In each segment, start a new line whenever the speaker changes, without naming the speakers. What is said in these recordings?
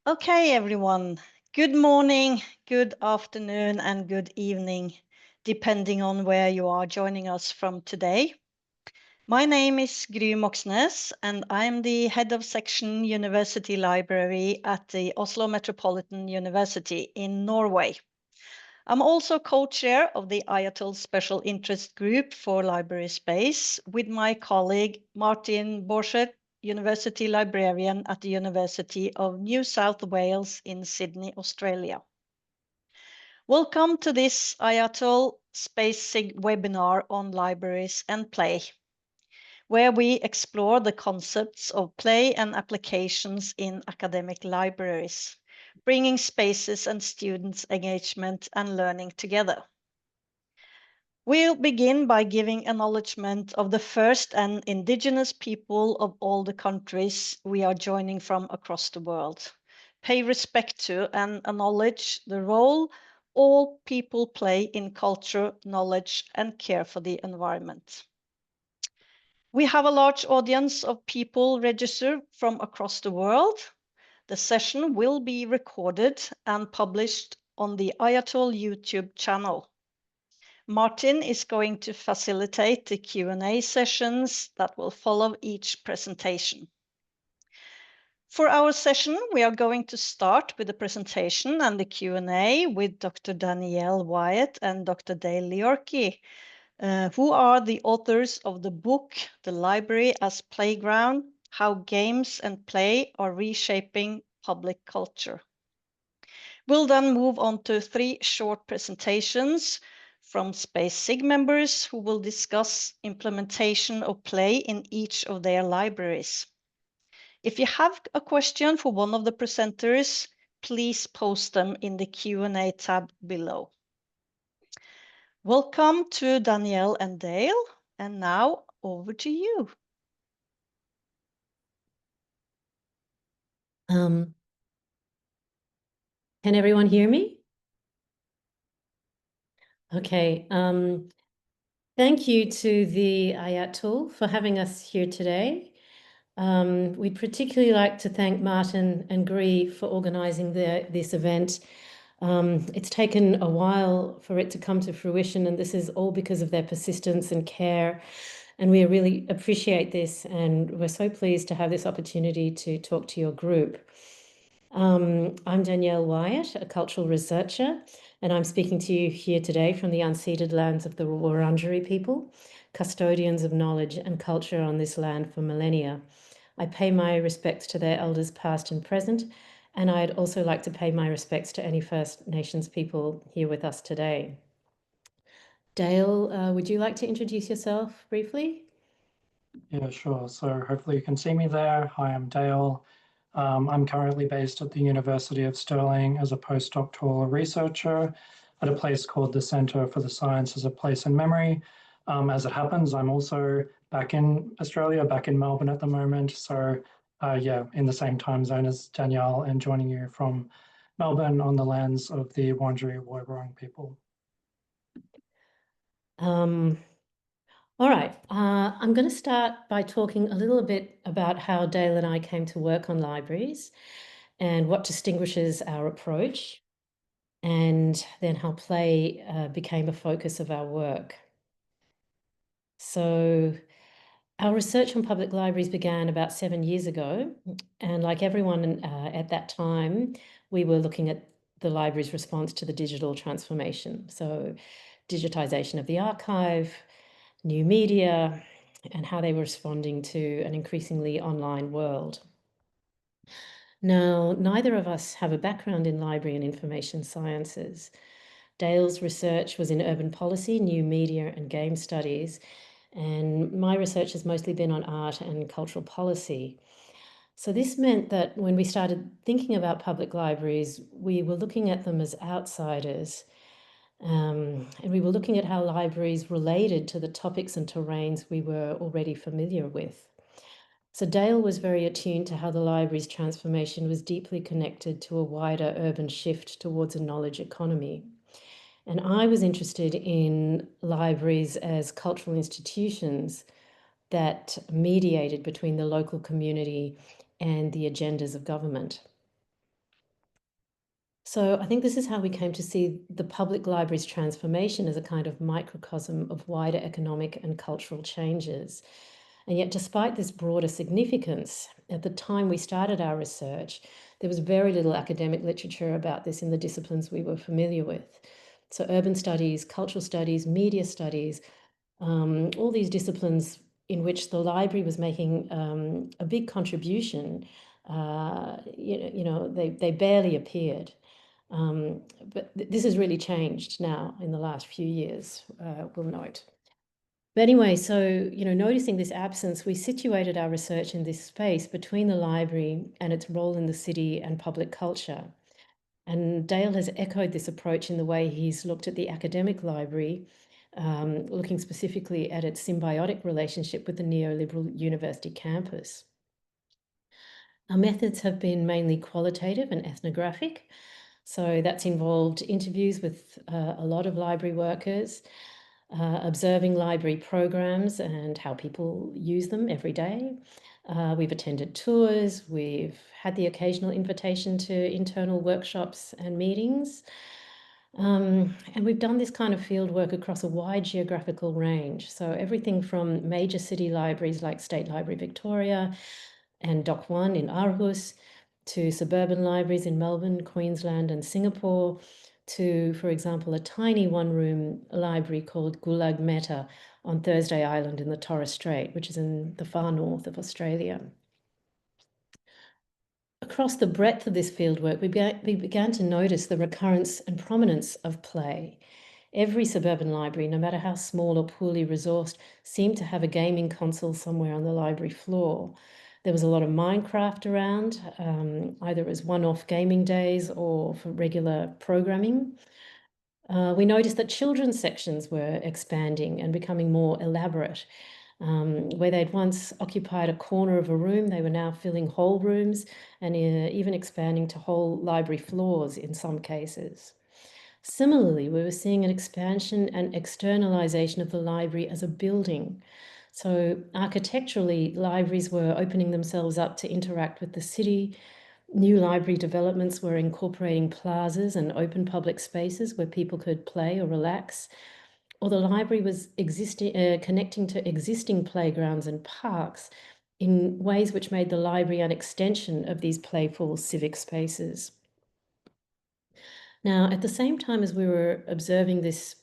Okay, everyone. Good morning, good afternoon, and good evening, depending on where you are joining us from today. My name is Gry Moxnes, and I'm the head of section University Library at the Oslo Metropolitan University in Norway. I'm also co-chair of the IATUL Special Interest Group for Library Space with my colleague Martin Borchert, University Librarian at the University of New South Wales in Sydney, Australia. Welcome to this IATUL Space SIG webinar on libraries and play, where we explore the concepts of play and applications in academic libraries, bringing spaces and students' engagement and learning together. We'll begin by giving acknowledgement of the first and indigenous people of all the countries we are joining from across the world. Pay respect to and acknowledge the role all people play in culture, knowledge, and care for the environment. We have a large audience of people registered from across the world. The session will be recorded and published on the IATUL YouTube channel. Martin is going to facilitate the Q&A sessions that will follow each presentation. For our session, we are going to start with the presentation and the Q&A with Dr. Danielle Wyatt and Dr. Leorke, who are the authors of the book, The Library as Playground, How Games and Play are Reshaping Public Culture. We'll then move on to 3 short presentations from Space SIG members who will discuss implementation of play in each of their libraries. If you have a question for one of the presenters, please post them in the Q&A tab below. Welcome to Danielle and Dale, and now over to you.
Can everyone hear me? Okay. Thank you to the IATUL for having us here today. We'd particularly like to thank Martin and Gry for organising this event. It's taken a while for it to come to fruition, and this is all because of their persistence and care. And we really appreciate this, and we're so pleased to have this opportunity to talk to your group. I'm Danielle Wyatt, a cultural researcher, and I'm speaking to you here today from the unceded lands of the Wurundjeri people, custodians of knowledge and culture on this land for millennia. I pay my respects to their elders past and present, and I'd also like to pay my respects to any First Nations people here with us today. Dale, would you like to introduce yourself briefly?
Yeah, sure. So hopefully you can see me there. Hi, I'm Dale. I'm currently based at the University of Stirling as a postdoctoral researcher at a place called the Centre for the Sciences of Place and Memory. As it happens, I'm also back in Australia, back in Melbourne at the moment. So yeah, in the same time zone as Danielle and joining you from Melbourne on the lands of the Wurundjeri Woi-wurrung people.
All right, I'm going to start by talking a little bit about how Dale and I came to work on libraries and what distinguishes our approach, and then how play became a focus of our work. So our research on public libraries began about 7 years ago, and like everyone at that time, we were looking at the library's response to the digital transformation. So digitization of the archive, new media, and how they were responding to an increasingly online world. Now, neither of us have a background in library and information sciences. Dale's research was in urban policy, new media, and game studies, and my research has mostly been on art and cultural policy. So this meant that when we started thinking about public libraries, we were looking at them as outsiders. And we were looking at how libraries related to the topics and terrains we were already familiar with. So Dale was very attuned to how the library's transformation was deeply connected to a wider urban shift towards a knowledge economy. And I was interested in libraries as cultural institutions that mediated between the local community and the agendas of government. So I think this is how we came to see the public library's transformation as a kind of microcosm of wider economic and cultural changes. And yet, despite this broader significance, at the time we started our research, there was very little academic literature about this in the disciplines we were familiar with. So urban studies, cultural studies, media studies, all these disciplines in which the library was making a big contribution, they barely appeared. But this has really changed now in the last few years, we'll note. But anyway, so, noticing this absence, we situated our research in this space between the library and its role in the city and public culture. And Dale has echoed this approach in the way he's looked at the academic library, looking specifically at its symbiotic relationship with the neoliberal university campus. Our methods have been mainly qualitative and ethnographic. So that's involved interviews with a lot of library workers, observing library programs and how people use them every day. We've attended tours, we've had the occasional invitation to internal workshops and meetings. And we've done this kind of field work across a wide geographical range. So everything from major city libraries like State Library Victoria and Doc 1 in Aarhus, to suburban libraries in Melbourne, Queensland, and Singapore, to, for example, a tiny one-room library called Gulag Meta on Thursday Island in the Torres Strait, which is in the far north of Australia. Across the breadth of this fieldwork, we began to notice the recurrence and prominence of play. Every suburban library, no matter how small or poorly resourced, seemed to have a gaming console somewhere on the library floor. There was a lot of Minecraft around, either as one-off gaming days or for regular programming. We noticed that children's sections were expanding and becoming more elaborate. Where they'd once occupied a corner of a room, they were now filling whole rooms and even expanding to whole library floors in some cases. Similarly, we were seeing an expansion and externalization of the library as a building. So architecturally, libraries were opening themselves up to interact with the city. New library developments were incorporating plazas and open public spaces where people could play or relax. Or the library was connecting to existing playgrounds and parks in ways which made the library an extension of these playful civic spaces. Now, at the same time as we were observing this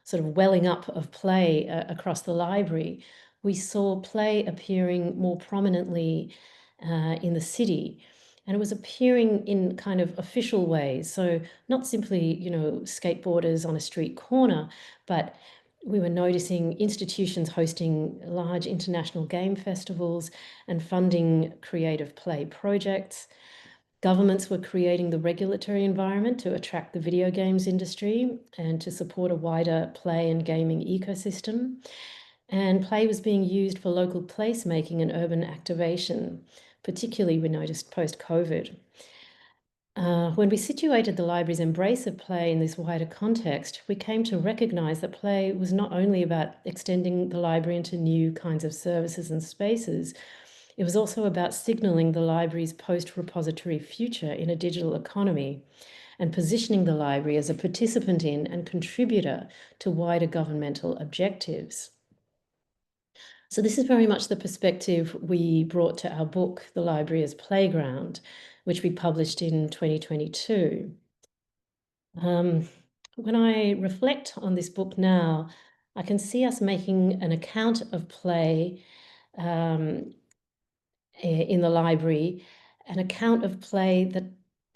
sort of welling up of play across the library, we saw play appearing more prominently in the city. And it was appearing in kind of official ways. So not simply, skateboarders on a street corner, but we were noticing institutions hosting large international game festivals and funding creative play projects. Governments were creating the regulatory environment to attract the video games industry and to support a wider play and gaming ecosystem. And play was being used for local placemaking and urban activation, particularly we noticed post-COVID. When we situated the library's embrace of play in this wider context, we came to recognise that play was not only about extending the library into new kinds of services and spaces, it was also about signalling the library's post-repository future in a digital economy and positioning the library as a participant in and contributor to wider governmental objectives. So this is very much the perspective we brought to our book, The Library as Playground, which we published in 2022. When I reflect on this book now, I can see us making an account of play in the library, an account of play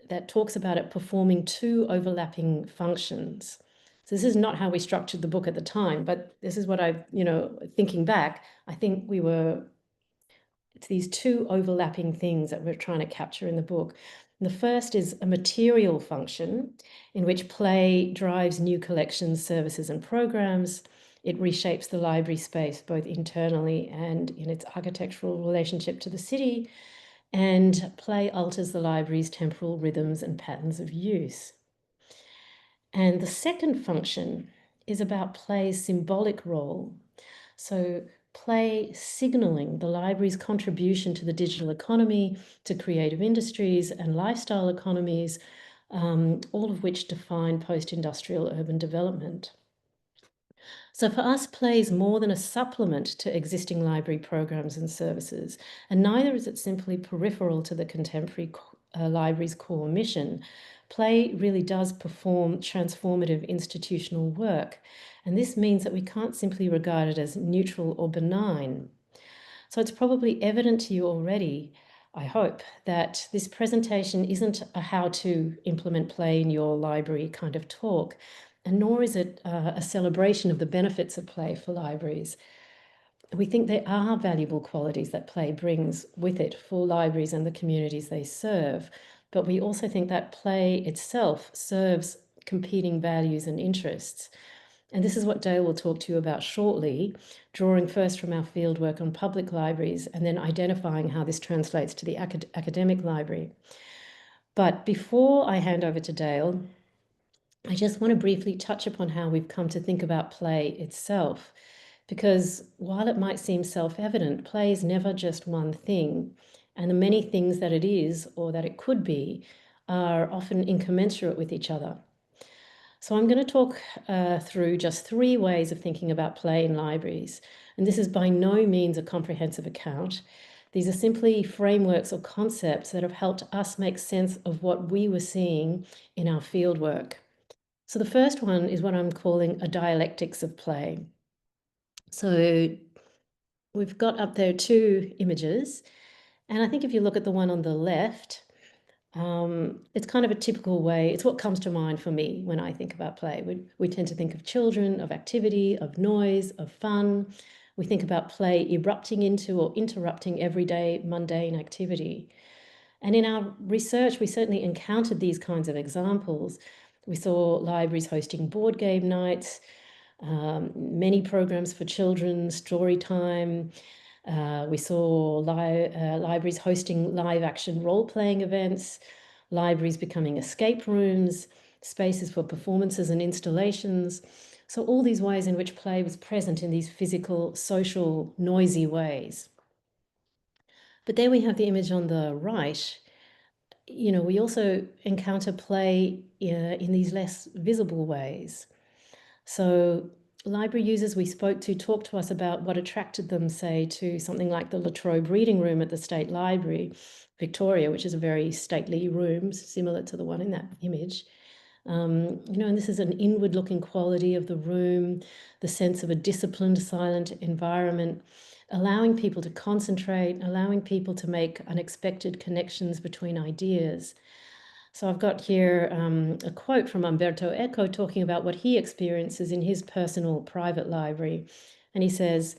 that talks about it performing two overlapping functions. So this is not how we structured the book at the time, but this is what thinking back, I think it's these two overlapping things that we're trying to capture in the book. And the first is a material function in which play drives new collections, services, and programs. It reshapes the library space, both internally and in its architectural relationship to the city, and play alters the library's temporal rhythms and patterns of use. And the second function is about play's symbolic role. So play signalling the library's contribution to the digital economy, to creative industries and lifestyle economies, all of which define post-industrial urban development. So for us, play is more than a supplement to existing library programs and services, and neither is it simply peripheral to the contemporary library's core mission. Play really does perform transformative institutional work, and this means that we can't simply regard it as neutral or benign. So it's probably evident to you already, I hope, that this presentation isn't a how to implement play in your library kind of talk, and nor is it a celebration of the benefits of play for libraries. We think there are valuable qualities that play brings with it for libraries and the communities they serve, but we also think that play itself serves competing values and interests. And this is what Dale will talk to you about shortly, drawing first from our fieldwork on public libraries and then identifying how this translates to the academic library. But before I hand over to Dale, I just want to briefly touch upon how we've come to think about play itself. Because while it might seem self-evident, play is never just one thing, and the many things that it is or that it could be are often incommensurate with each other. So I'm going to talk through just 3 ways of thinking about play in libraries. And this is by no means a comprehensive account. These are simply frameworks or concepts that have helped us make sense of what we were seeing in our fieldwork. So the first one is what I'm calling a dialectics of play. So we've got up there 2 images. And I think if you look at the one on the left, it's kind of a typical way, it's what comes to mind for me when I think about play. We tend to think of children, of activity, of noise, of fun. We think about play erupting into or interrupting everyday mundane activity. And in our research, we certainly encountered these kinds of examples. We saw libraries hosting board game nights, many programs for children, story time. We saw libraries hosting live action role-playing events, libraries becoming escape rooms, spaces for performances and installations. So all these ways in which play was present in these physical, social, noisy ways. But then we have the image on the right. You know, we also encounter play in these less visible ways. So library users we spoke to talked to us about what attracted them, say, to something like the La Trobe Reading Room at the State Library, Victoria, which is a very stately room, similar to the one in that image. You know, and this is an inward-looking quality of the room, the sense of a disciplined, silent environment, allowing people to concentrate, allowing people to make unexpected connections between ideas. So I've got here a quote from Umberto Eco talking about what he experiences in his personal private library. And he says,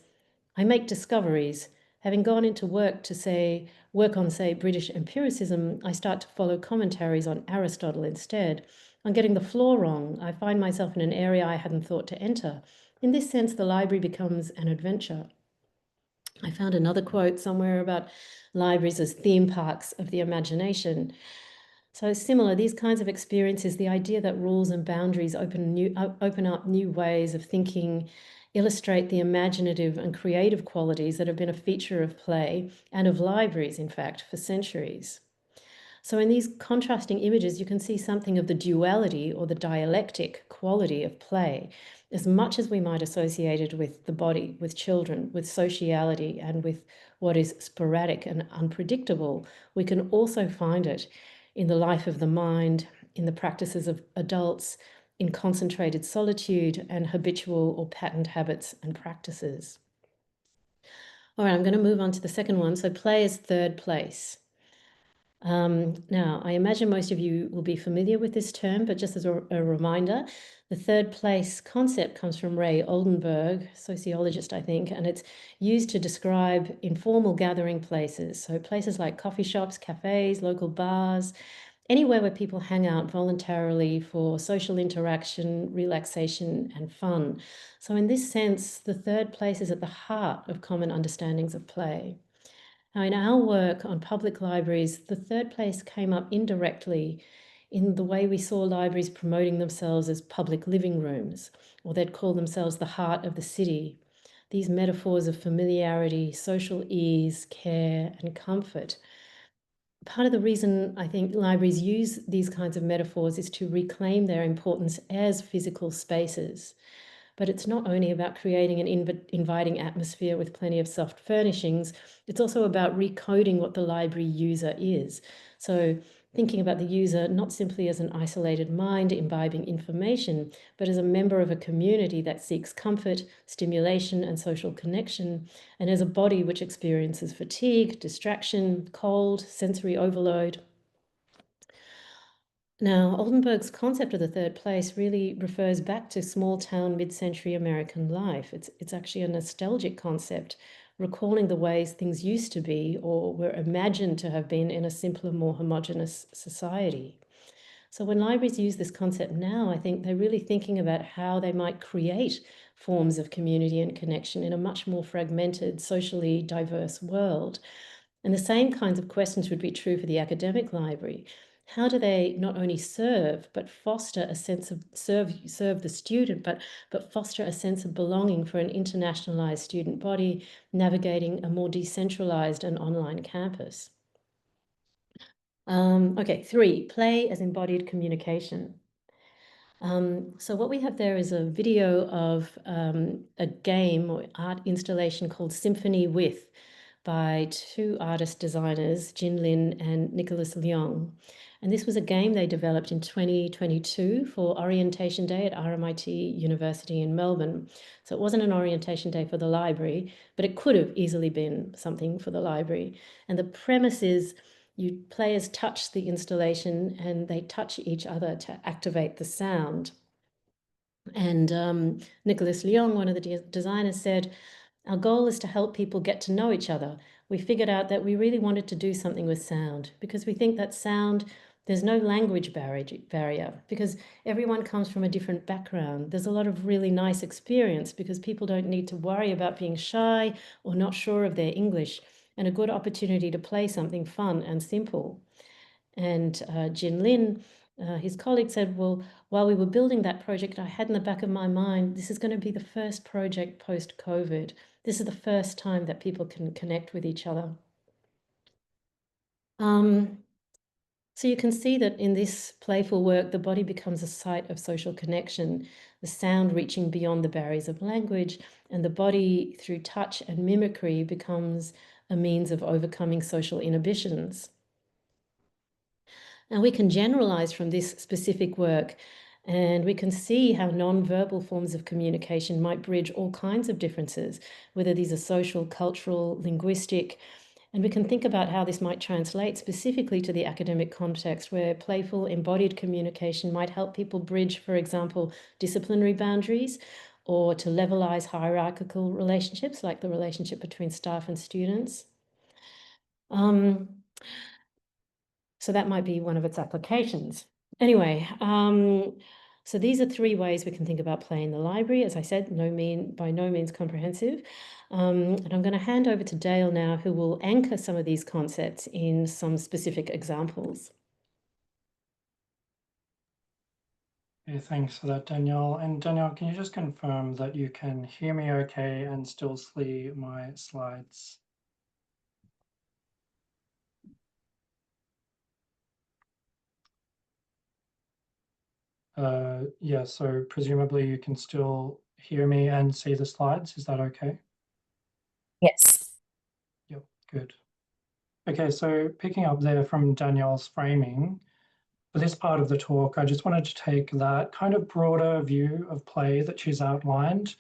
"I make discoveries. Having gone into work on, say, British empiricism, I start to follow commentaries on Aristotle instead. On getting the floor wrong, I find myself in an area I hadn't thought to enter. In this sense, the library becomes an adventure." I found another quote somewhere about libraries as theme parks of the imagination. So similar, these kinds of experiences, the idea that rules and boundaries open up new ways of thinking, illustrate the imaginative and creative qualities that have been a feature of play and of libraries, in fact, for centuries. So in these contrasting images, you can see something of the duality or the dialectic quality of play, as much as we might associate it with the body, with children, with sociality, and with what is sporadic and unpredictable. We can also find it in the life of the mind, in the practices of adults, in concentrated solitude and habitual or patterned habits and practices. All right, I'm going to move on to the second one. So play is third place. Now, I imagine most of you will be familiar with this term, but just as a reminder, the third place concept comes from Ray Oldenburg, sociologist, I think, and it's used to describe informal gathering places. So places like coffee shops, cafes, local bars, anywhere where people hang out voluntarily for social interaction, relaxation, and fun. So in this sense, the third place is at the heart of common understandings of play. Now, in our work on public libraries, the third place came up indirectly in the way we saw libraries promoting themselves as public living rooms, or they'd call themselves the heart of the city. These metaphors of familiarity, social ease, care, and comfort. part of the reason I think libraries use these kinds of metaphors is to reclaim their importance as physical spaces. But it's not only about creating an inviting atmosphere with plenty of soft furnishings, it's also about recoding what the library user is. So thinking about the user not simply as an isolated mind imbibing information, but as a member of a community that seeks comfort, stimulation, and social connection, and as a body which experiences fatigue, distraction, cold, sensory overload. Now, Oldenburg's concept of the third place really refers back to small-town mid-century American life. It's actually a nostalgic concept, recalling the ways things used to be or were imagined to have been in a simpler, more homogeneous society. So when libraries use this concept now, I think they're really thinking about how they might create forms of community and connection in a much more fragmented, socially diverse world. And the same kinds of questions would be true for the academic library. How do they not only serve, but foster a sense of serve the student, but foster a sense of belonging for an internationalized student body navigating a more decentralized and online campus? Okay, 3, play as embodied communication. So what we have there is a video of a game or art installation called Symphony With by 2 artist designers, Jin Lin and Nicholas Leong. And this was a game they developed in 2022 for Orientation Day at RMIT University in Melbourne. So it wasn't an orientation day for the library, but it could have easily been something for the library. And the premise is players touch the installation and they touch each other to activate the sound. And Nicholas Leong, one of the designers, said, "Our goal is to help people get to know each other. We figured out that we really wanted to do something with sound because we think that sound, there's no language barrier because everyone comes from a different background. There's a lot of really nice experience because people don't need to worry about being shy or not sure of their English, and a good opportunity to play something fun and simple." And Jin Lin, his colleague, said, "Well, while we were building that project, I had in the back of my mind, this is going to be the first project post-COVID. This is the first time that people can connect with each other." So you can see that in this playful work, the body becomes a site of social connection, the sound reaching beyond the barriers of language, and the body, through touch and mimicry, becomes a means of overcoming social inhibitions. Now we can generalize from this specific work, and we can see how non-verbal forms of communication might bridge all kinds of differences, whether these are social, cultural, linguistic, and we can think about how this might translate specifically to the academic context where playful, embodied communication might help people bridge, for example, disciplinary boundaries, or to levelize hierarchical relationships like the relationship between staff and students. So that might be one of its applications. Anyway, so these are 3 ways we can think about play in the library. As I said, by no means comprehensive. And I'm going to hand over to Dale now, who will anchor some of these concepts in some specific examples.
Okay, thanks for that, Danielle. And Danielle, can you just confirm that you can hear me okay and still see my slides? Yeah, so presumably you can still hear me and see the slides. Is that okay?
Yes.
Yep, good. Okay, so picking up there from Danielle's framing, for this part of the talk, I just wanted to take that kind of broader view of play that she's outlined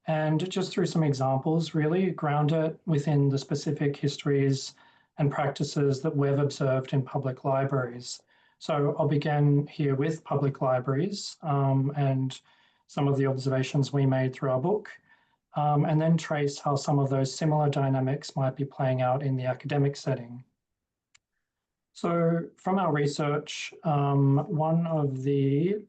and just through some examples, really ground it within the specific histories and practices that we've observed in public libraries. So I'll begin here with public libraries and some of the observations we made through our book, and then trace how some of those similar dynamics might be playing out in the academic setting. So from our research, one of the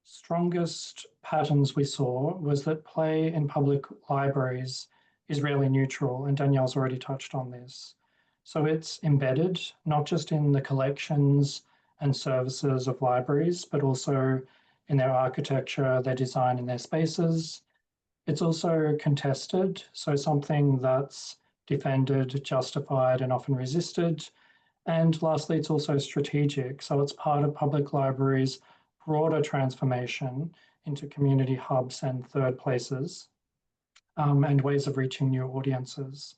strongest patterns we saw was that play in public libraries is rarely neutral, and Danielle's already touched on this. So it's embedded not just in the collections and services of libraries, but also in their architecture, their design, and their spaces. It's also contested, so something that's defended, justified, and often resisted, And lastly, it's also strategic. So it's part of public libraries' broader transformation into community hubs and third places, and ways of reaching new audiences.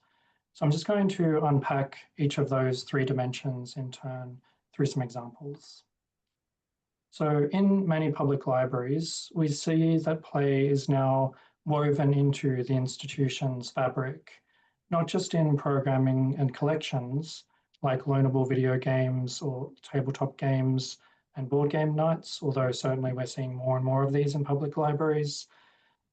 So I'm just going to unpack each of those three dimensions in turn through some examples. So in many public libraries, we see that play is now woven into the institution's fabric, not just in programming and collections, like loanable video games or tabletop games and board game nights, although certainly we're seeing more and more of these in public libraries.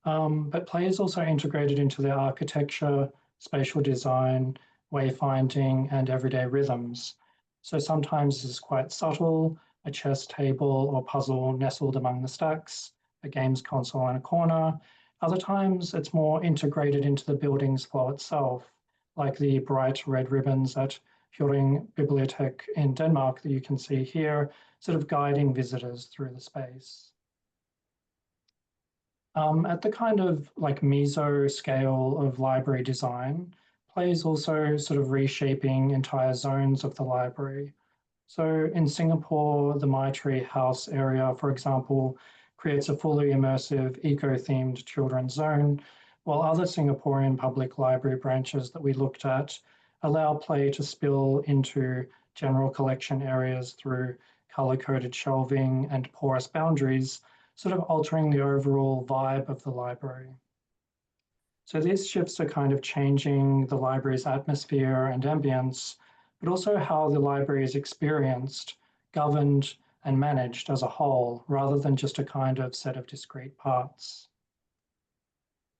But play is also integrated into their architecture, spatial design, wayfinding, and everyday rhythms. So sometimes this is quite subtle, a chess table or puzzle nestled among the stacks, a games console in a corner. Other times it's more integrated into the building's flow itself, like the bright red ribbons at Hjørring Bibliotek in Denmark that you can see here, sort of guiding visitors through the space. At the kind of like meso scale of library design, play is also sort of reshaping entire zones of the library. So in Singapore, the Maitree House area, for example, creates a fully immersive eco-themed children's zone, while other Singaporean public library branches that we looked at allow play to spill into general collection areas through color-coded shelving and porous boundaries, sort of altering the overall vibe of the library. So these shifts are kind of changing the library's atmosphere and ambience, but also how the library is experienced, governed, and managed as a whole, rather than just a kind of set of discrete parts.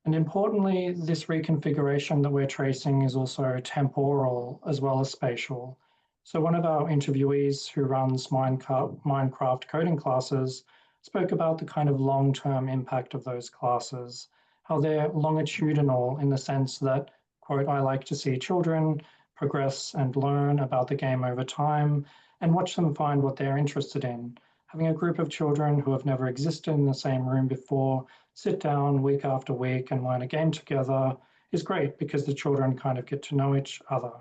And importantly, this reconfiguration that we're tracing is also temporal as well as spatial. So one of our interviewees who runs Minecraft coding classes spoke about the kind of long-term impact of those classes, how they're longitudinal in the sense that, quote, I like to see children progress and learn about the game over time and watch them find what they're interested in. Having a group of children who have never existed in the same room before sit down week after week and learn a game together is great because the children kind of get to know each other.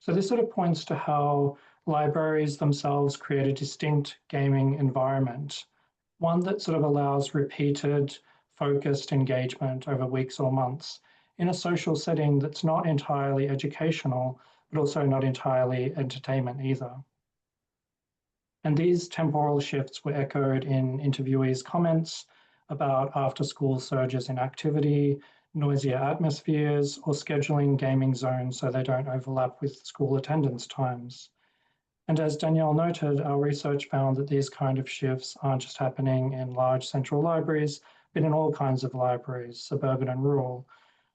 So this sort of points to how libraries themselves create a distinct gaming environment, one that sort of allows repeated, focused engagement over weeks or months in a social setting that's not entirely educational, but also not entirely entertainment either. And these temporal shifts were echoed in interviewees' comments about after-school surges in activity, noisier atmospheres, or scheduling gaming zones so they don't overlap with school attendance times. And as Danielle noted, our research found that these kind of shifts aren't just happening in large central libraries, but in all kinds of libraries, suburban and rural.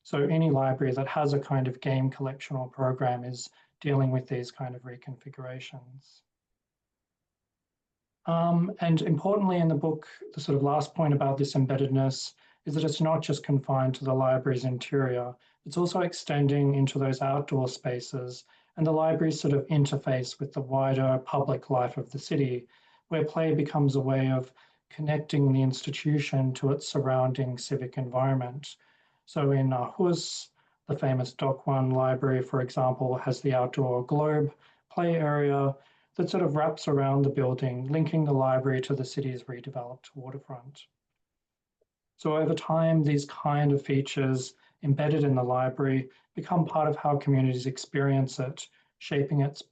So any library that has a kind of game collection or program is dealing with these kind of reconfigurations. And importantly in the book, the sort of last point about this embeddedness is that it's not just confined to the library's interior, it's also extending into those outdoor spaces and the library's sort of interface with the wider public life of the city, where play becomes a way of connecting the institution to its surrounding civic environment. So in Aarhus, the famous Dock One library, for example, has the outdoor globe play area that sort of wraps around the building, linking the library to the city's redeveloped waterfront. So over time, these kind of features embedded in the library become part of how communities experience it, shaping its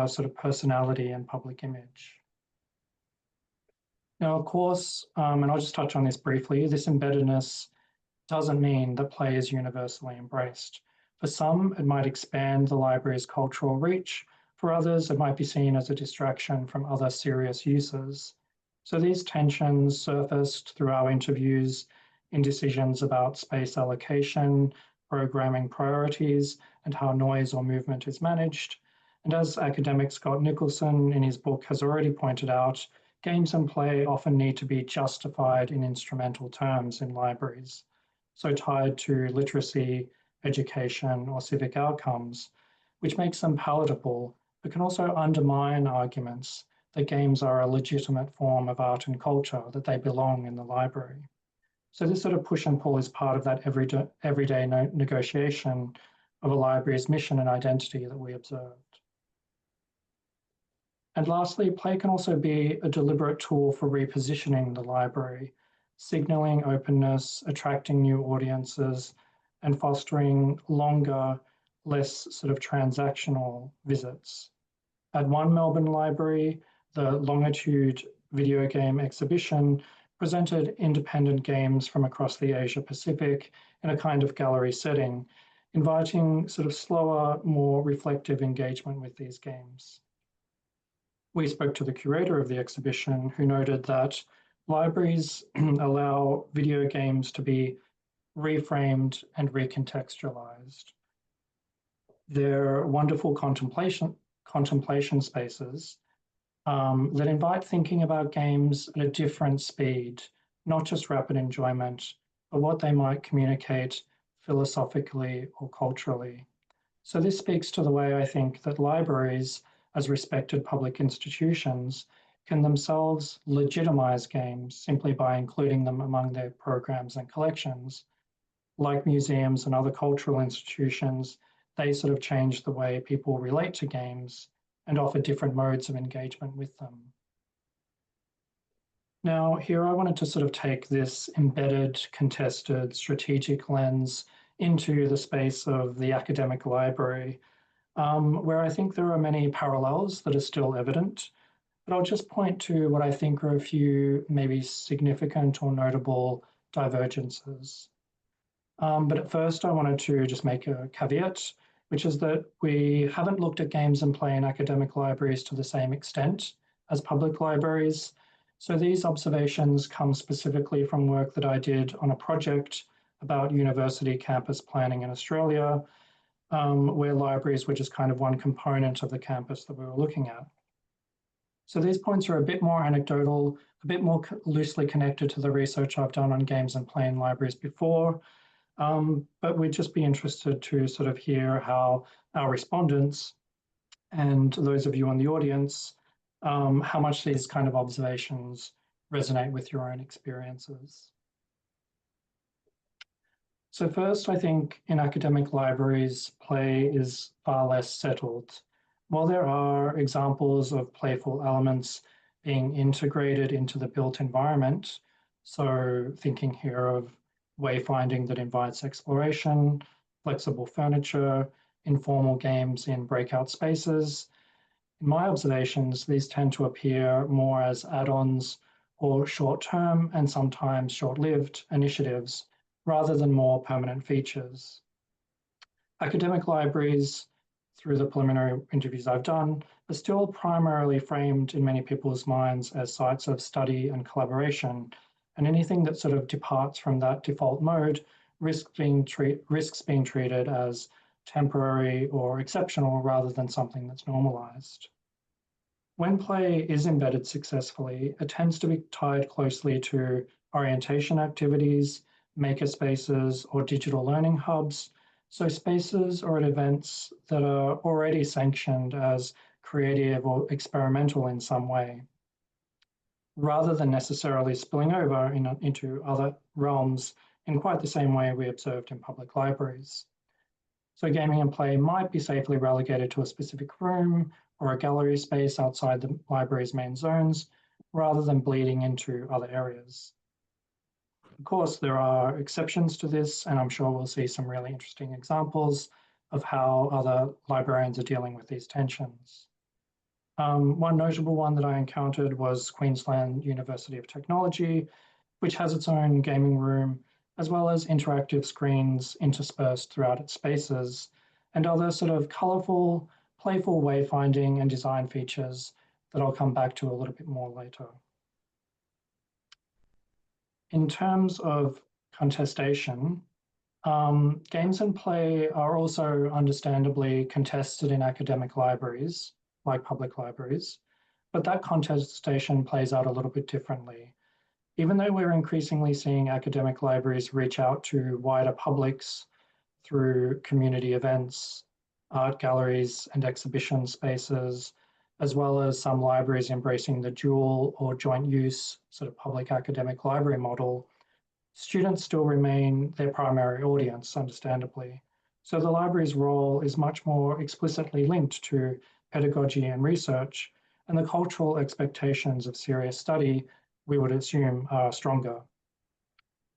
sort of personality and public image. Now, of course, and I'll just touch on this briefly, this embeddedness doesn't mean that play is universally embraced. For some, it might expand the library's cultural reach. For others, it might be seen as a distraction from other serious uses. So these tensions surfaced through our interviews in decisions about space allocation, programming priorities, and how noise or movement is managed. And as academic Scott Nicholson in his book has already pointed out, games and play often need to be justified in instrumental terms in libraries, so tied to literacy, education, or civic outcomes, which makes them palatable, but can also undermine arguments that games are a legitimate form of art and culture, that they belong in the library. So this sort of push and pull is part of that everyday negotiation of a library's mission and identity that we observed. And lastly, play can also be a deliberate tool for repositioning the library, signaling openness, attracting new audiences, and fostering longer, less sort of transactional visits. At one Melbourne library, the Longitude video game exhibition presented independent games from across the Asia Pacific in a kind of gallery setting, inviting sort of slower, more reflective engagement with these games. We spoke to the curator of the exhibition, who noted that libraries allow video games to be reframed and recontextualized. They're wonderful contemplation spaces that invite thinking about games at a different speed, not just rapid enjoyment, but what they might communicate philosophically or culturally. So this speaks to the way I think that libraries, as respected public institutions, can themselves legitimize games simply by including them among their programs and collections. Like museums and other cultural institutions, they sort of change the way people relate to games and offer different modes of engagement with them. Now, here I wanted to sort of take this embedded, contested, strategic lens into the space of the academic library, where I think there are many parallels that are still evident, but I'll just point to what I think are a few maybe significant or notable divergences. But at first, I wanted to just make a caveat, which is that we haven't looked at games and play in academic libraries to the same extent as public libraries. So these observations come specifically from work that I did on a project about university campus planning in Australia, where libraries were just kind of one component of the campus that we were looking at. So these points are a bit more anecdotal, a bit more loosely connected to the research I've done on games and play in libraries before, but we'd just be interested to sort of hear how our respondents and those of you in the audience, how much these kind of observations resonate with your own experiences. So first, I think in academic libraries, play is far less settled. While there are examples of playful elements being integrated into the built environment, so thinking here of wayfinding that invites exploration, flexible furniture, informal games in breakout spaces. In my observations, these tend to appear more as add-ons or short-term and sometimes short-lived initiatives rather than more permanent features. Academic libraries, through the preliminary interviews I've done, are still primarily framed in many people's minds as sites of study and collaboration, and anything that sort of departs from that default mode risks being treated as temporary or exceptional rather than something that's normalized. When play is embedded successfully, it tends to be tied closely to orientation activities, maker spaces, or digital learning hubs, so spaces or events that are already sanctioned as creative or experimental in some way, rather than necessarily spilling over into other realms in quite the same way we observed in public libraries. So gaming and play might be safely relegated to a specific room or a gallery space outside the library's main zones, rather than bleeding into other areas. Of course, there are exceptions to this, and I'm sure we'll see some really interesting examples of how other librarians are dealing with these tensions. One notable one that I encountered was Queensland University of Technology, which has its own gaming room, as well as interactive screens interspersed throughout its spaces, and other sort of colourful, playful wayfinding and design features that I'll come back to a little bit more later. In terms of contestation, games and play are also understandably contested in academic libraries, like public libraries, but that contestation plays out a little bit differently. Even though we're increasingly seeing academic libraries reach out to wider publics through community events, art galleries and exhibition spaces, as well as some libraries embracing the dual or joint use sort of public academic library model, students still remain their primary audience, understandably. So the library's role is much more explicitly linked to pedagogy and research, and the cultural expectations of serious study, we would assume, are stronger.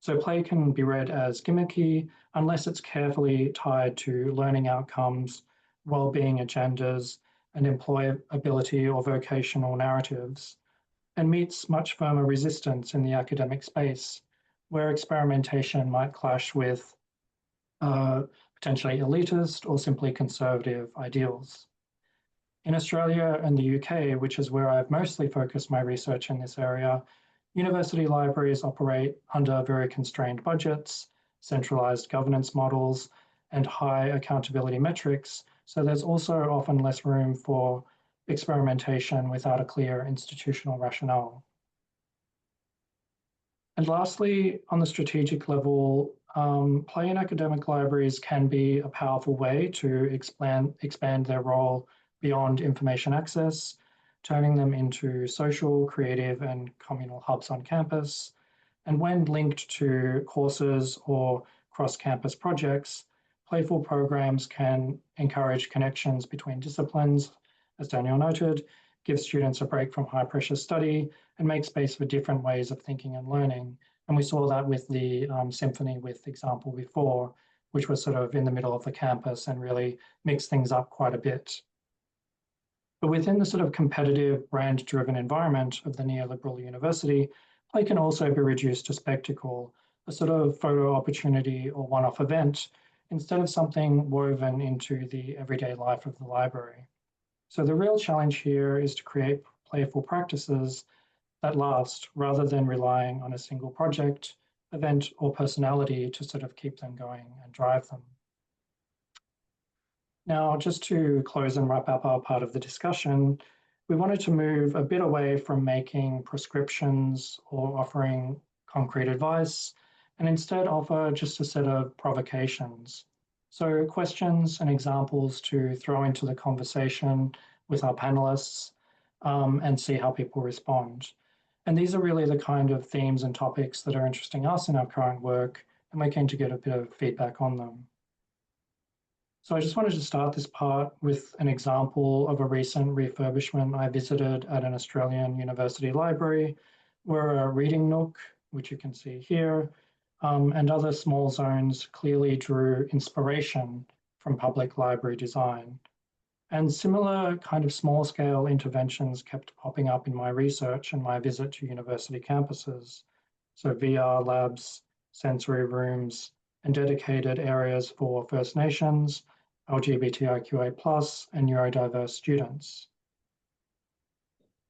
So play can be read as gimmicky unless it's carefully tied to learning outcomes, well-being agendas, and employability or vocational narratives, and meets much firmer resistance in the academic space, where experimentation might clash with potentially elitist or simply conservative ideals. In Australia and the UK, which is where I've mostly focused my research in this area, university libraries operate under very constrained budgets, centralized governance models, and high accountability metrics, so there's also often less room for experimentation without a clear institutional rationale. And lastly, on the strategic level, play in academic libraries can be a powerful way to expand their role beyond information access, turning them into social, creative, and communal hubs on campus. And when linked to courses or cross-campus projects, playful programs can encourage connections between disciplines, as Danielle noted, give students a break from high-pressure study, and make space for different ways of thinking and learning. And we saw that with the symphony with example before, which was sort of in the middle of the campus and really mixed things up quite a bit. But within the sort of competitive, brand-driven environment of the neoliberal university, play can also be reduced to spectacle, a sort of photo opportunity or one-off event, instead of something woven into the everyday life of the library. So the real challenge here is to create playful practices that last, rather than relying on a single project, event, or personality to sort of keep them going and drive them. Now, just to close and wrap up our part of the discussion, we wanted to move a bit away from making prescriptions or offering concrete advice, and instead offer just a set of provocations. So questions and examples to throw into the conversation with our panelists and see how people respond. And these are really the kind of themes and topics that are interesting us in our current work, and we're keen to get a bit of feedback on them. So I just wanted to start this part with an example of a recent refurbishment I visited at an Australian university library, where a reading nook, which you can see here, and other small zones clearly drew inspiration from public library design. And similar kind of small-scale interventions kept popping up in my research and my visit to university campuses. So VR labs, sensory rooms, and dedicated areas for First Nations, LGBTIQA+, and neurodiverse students.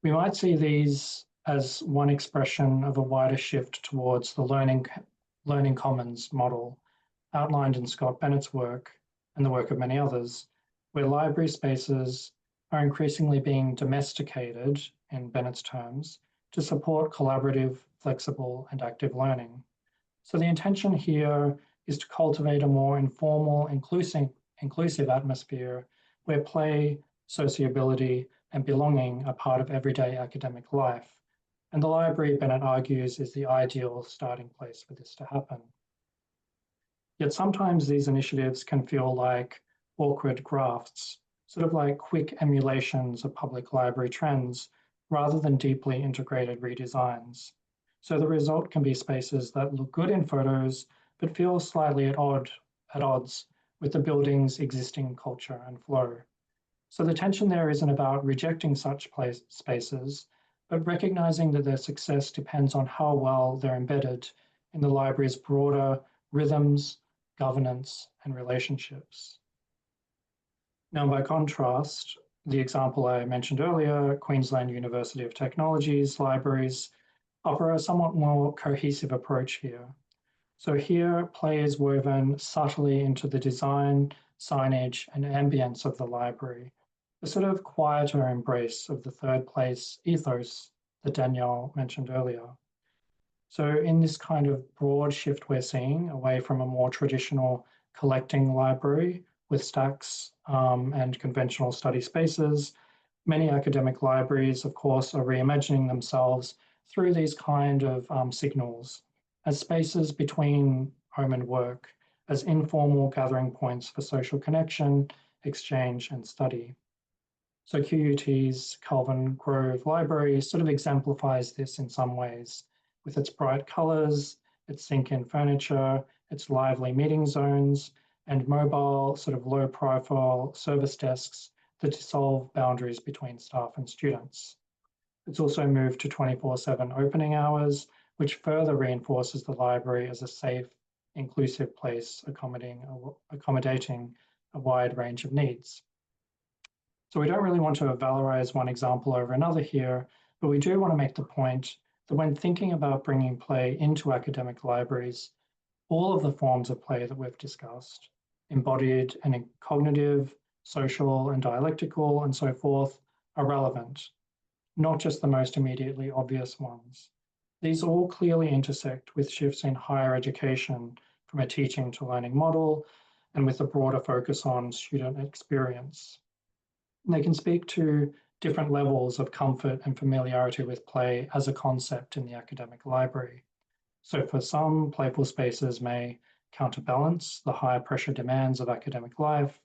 We might see these as one expression of a wider shift towards the learning commons model outlined in Scott Bennett's work and the work of many others, where library spaces are increasingly being domesticated, in Bennett's terms, to support collaborative, flexible, and active learning. So the intention here is to cultivate a more informal, inclusive atmosphere where play, sociability, and belonging are part of everyday academic life. And the library, Bennett argues, is the ideal starting place for this to happen. Yet sometimes these initiatives can feel like awkward grafts, sort of like quick emulations of public library trends, rather than deeply integrated redesigns. So the result can be spaces that look good in photos, but feel slightly at odds with the building's existing culture and flow. So the tension there isn't about rejecting such spaces, but recognizing that their success depends on how well they're embedded in the library's broader rhythms, governance, and relationships. Now, by contrast, the example I mentioned earlier, Queensland University of Technology's libraries offer a somewhat more cohesive approach here. So here, play is woven subtly into the design, signage, and ambience of the library, a sort of quieter embrace of the third place ethos that Danielle mentioned earlier. So in this kind of broad shift we're seeing away from a more traditional collecting library with stacks and conventional study spaces, many academic libraries, of course, are reimagining themselves through these kind of signals as spaces between home and work, as informal gathering points for social connection, exchange, and study. So QUT's Calvin Grove Library sort of exemplifies this in some ways with its bright colours, its sink-in furniture, its lively meeting zones, and mobile, sort of low-profile service desks that dissolve boundaries between staff and students. It's also moved to 24/7 opening hours, which further reinforces the library as a safe, inclusive place accommodating a wide range of needs. So we don't really want to valorize one example over another here, but we do want to make the point that when thinking about bringing play into academic libraries, all of the forms of play that we've discussed, embodied and cognitive, social and dialectical and so forth, are relevant, not just the most immediately obvious ones. These all clearly intersect with shifts in higher education from a teaching to learning model and with a broader focus on student experience. And they can speak to different levels of comfort and familiarity with play as a concept in the academic library. So for some, playful spaces may counterbalance the high pressure demands of academic life.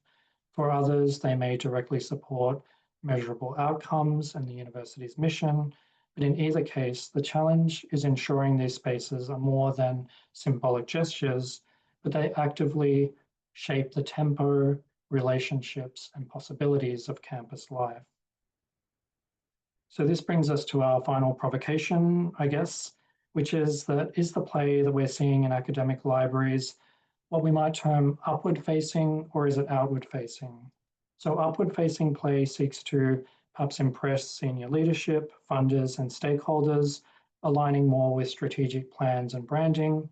For others, they may directly support measurable outcomes and the university's mission. But in either case, the challenge is ensuring these spaces are more than symbolic gestures, but they actively shape the tempo, relationships, and possibilities of campus life. So this brings us to our final provocation, I guess, which is the play that we're seeing in academic libraries what we might term upward-facing, or is it outward-facing? So upward-facing play seeks to perhaps impress senior leadership, funders, and stakeholders, aligning more with strategic plans and branding.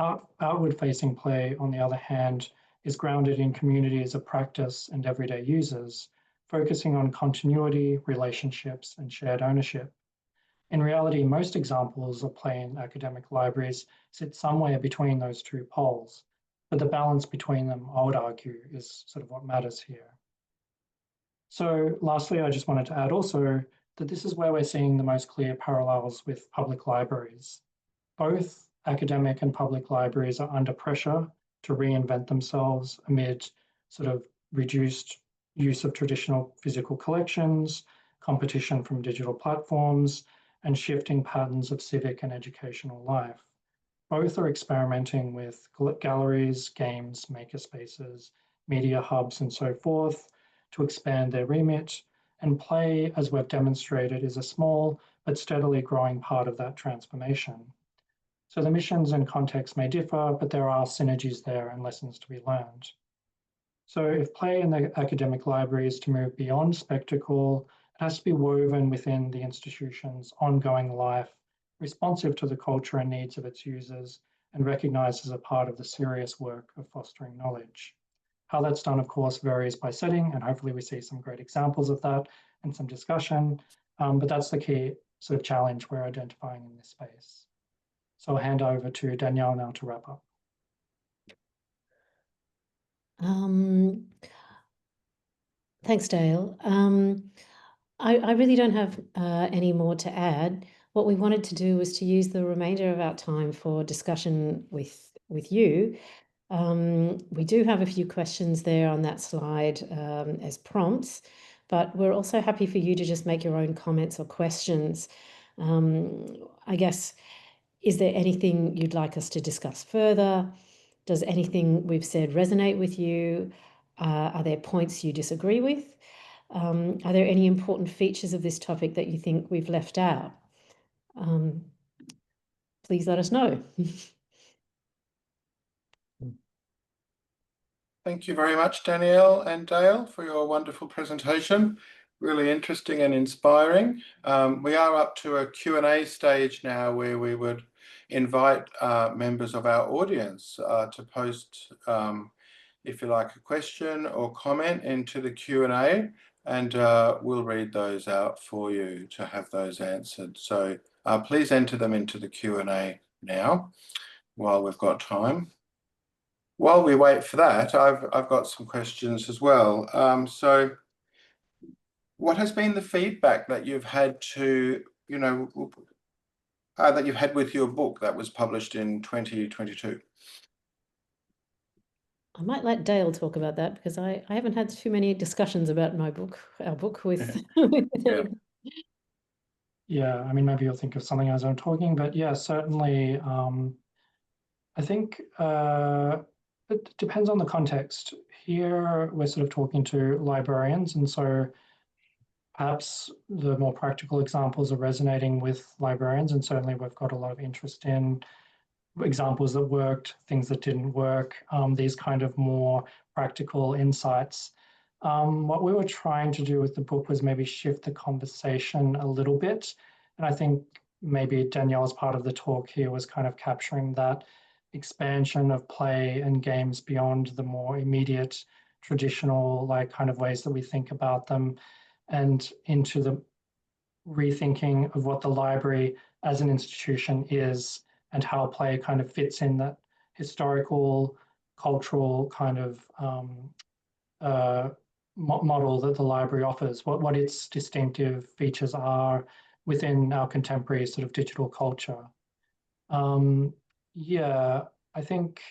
Outward-facing play, on the other hand, is grounded in communities of practice and everyday users, focusing on continuity, relationships, and shared ownership. In reality, most examples of play in academic libraries sit somewhere between those two poles, but the balance between them, I would argue, is sort of what matters here. So lastly, I just wanted to add also that this is where we're seeing the most clear parallels with public libraries. Both academic and public libraries are under pressure to reinvent themselves amid sort of reduced use of traditional physical collections, competition from digital platforms, and shifting patterns of civic and educational life. Both are experimenting with galleries, games, makerspaces, media hubs, and so forth to expand their remit, and play, as we've demonstrated, is a small but steadily growing part of that transformation. So the missions and contexts may differ, but there are synergies there and lessons to be learned. So if play in the academic library is to move beyond spectacle, it has to be woven within the institution's ongoing life, responsive to the culture and needs of its users, and recognized as a part of the serious work of fostering knowledge. How that's done, of course, varies by setting, and hopefully we see some great examples of that and some discussion, but that's the key sort of challenge we're identifying in this space. So I'll hand over to Danielle now to wrap up.
Thanks, Dale. I really don't have any more to add. What we wanted to do was to use the remainder of our time for discussion with you. We do have a few questions there on that slide as prompts, but we're also happy for you to just make your own comments or questions. I guess, is there anything you'd like us to discuss further? Does anything we've said resonate with you? Are there points you disagree with? Are there any important features of this topic that you think we've left out? Please let us know.
Thank you very much, Danielle and Dale, for your wonderful presentation. Really interesting and inspiring. We are up to a Q&A stage now where we would invite members of our audience to post, if you like, a question or comment into the Q&A, and we'll read those out for you to have those answered. So please enter them into the Q&A now while we've got time. While we wait for that, I've got some questions as well. So what has been the feedback that you've had to, that you've had with your book that was published in 2022?
I might let Dale talk about that because I haven't had too many discussions about our book with.
Yeah.
Yeah, I mean, maybe you'll think of something as I'm talking, but yeah, certainly, I think it depends on the context. Here, we're sort of talking to librarians, and so perhaps the more practical examples are resonating with librarians, and certainly we've got a lot of interest in examples that worked, things that didn't work, these kind of more practical insights. What we were trying to do with the book was maybe shift the conversation a little bit. And I think maybe Danielle's part of the talk here was kind of capturing that expansion of play and games beyond the more immediate traditional like kind of ways that we think about them, and into the rethinking of what the library as an institution is and how play kind of fits in that historical, cultural kind of model that the library offers, what its distinctive features are within our contemporary sort of digital culture. Yeah, I think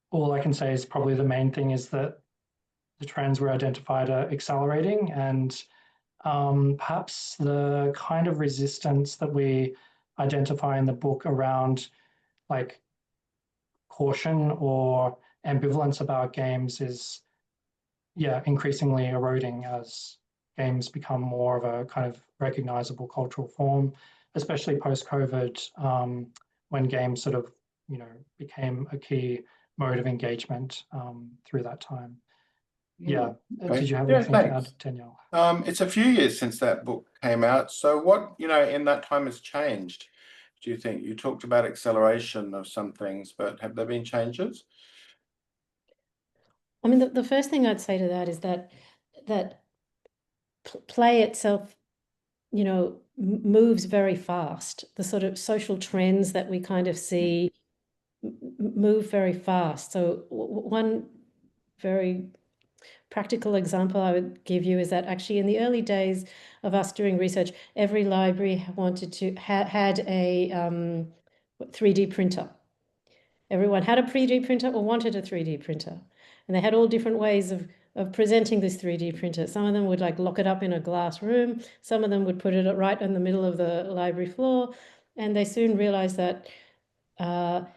all I can say is probably the main thing is that the trends we identified are accelerating, and perhaps the kind of resistance that we identify in the book around like caution or ambivalence about games is, yeah, increasingly eroding as games become more of a kind of recognizable cultural form, especially post-COVID, when games sort of, became a key mode of engagement through that time. Yeah.
Okay.
Did you have
Yeah,
anything to
thanks.
add, Danielle?
It's a few years since that book came out. So what, in that time has changed, do you think? You talked about acceleration of some things, but have there been changes?
I mean, the first thing I'd say to that is that play itself, moves very fast. The sort of social trends that we kind of see move very fast. So one very practical example I would give you is that actually in the early days of us doing research, every library wanted to had a 3D printer. Everyone had a 3D printer or wanted a 3D printer, and they had all different ways of presenting this 3D printer. Some of them would like lock it up in a glass room. Some of them would put it right in the middle of the library floor, and they soon realized that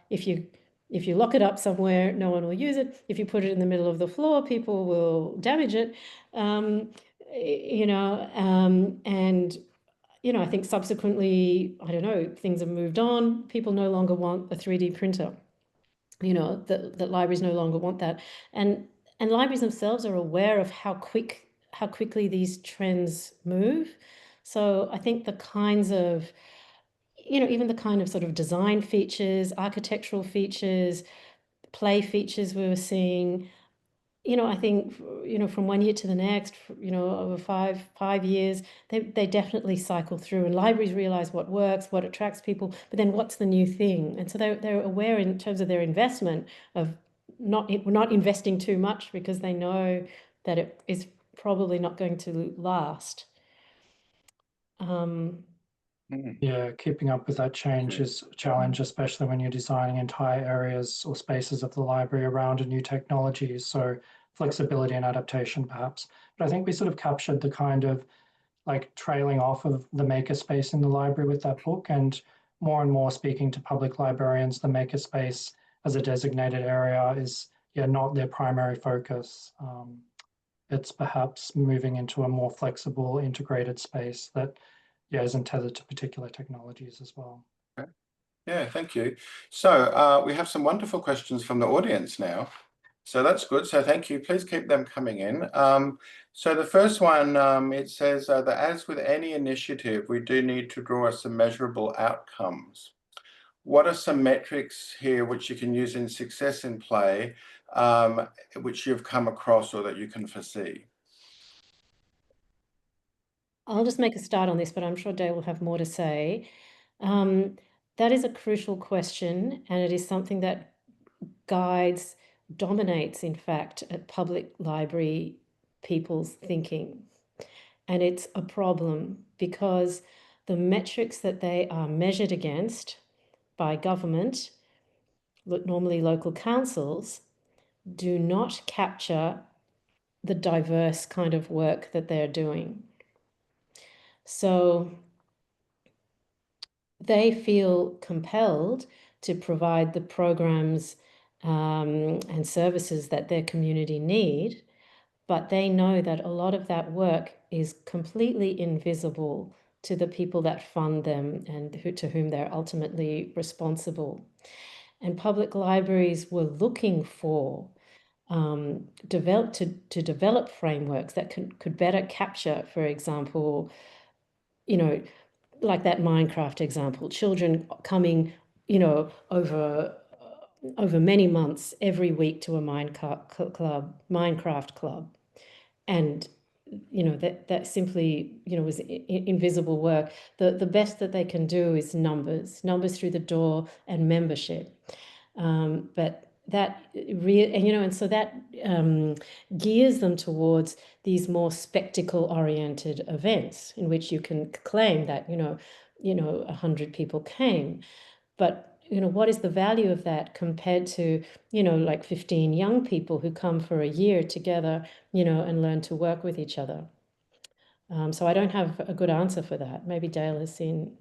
if you lock it up somewhere, no one will use it. If you put it in the middle of the floor, people will damage it. And I think subsequently, I don't know, things have moved on. People no longer want a 3D printer. That libraries no longer want that, and libraries themselves are aware of how quickly these trends move. So I think the kinds of, even the kind of sort of design features, architectural features, play features we were seeing, I think, from 1 year to the next, over 5 years, they definitely cycle through, and libraries realize what works, what attracts people, but then what's the new thing? And so they're aware in terms of their investment of not investing too much, because they know that it is probably not going to last.
Yeah, keeping up with that change is a challenge, especially when you're designing entire areas or spaces of the library around a new technology. So flexibility and adaptation, perhaps. But I think we sort of captured the kind of like trailing off of the makerspace in the library with that book, and more speaking to public librarians, the makerspace as a designated area is not their primary focus. It's perhaps moving into a more flexible, integrated space that isn't tethered to particular technologies as well.
Okay. Yeah, thank you. So we have some wonderful questions from the audience now. So that's good. So thank you. Please keep them coming in. So the first one, it says that as with any initiative, we do need to draw some measurable outcomes. What are some metrics here which you can use in success in play, which you've come across or that you can foresee?
I'll just make a start on this, but I'm sure Dale will have more to say. That is a crucial question, and it is something that dominates, in fact, at public library people's thinking. And it's a problem because the metrics that they are measured against by government, normally local councils, do not capture the diverse kind of work that they're doing. So they feel compelled to provide the programs and services that their community need, but they know that a lot of that work is completely invisible to the people that fund them and to whom they're ultimately responsible. And public libraries were looking for to develop frameworks that could better capture, for example, like that Minecraft example, children coming, over many months every week to a Minecraft club, and that simply was invisible work. The best that they can do is numbers through the door and membership, but that and so that gears them towards these more spectacle-oriented events in which you can claim that 100 people came, but what is the value of that compared to like 15 young people who come for a year together and learn to work with each other? So I don't have a good answer for that. Maybe Dale has seen.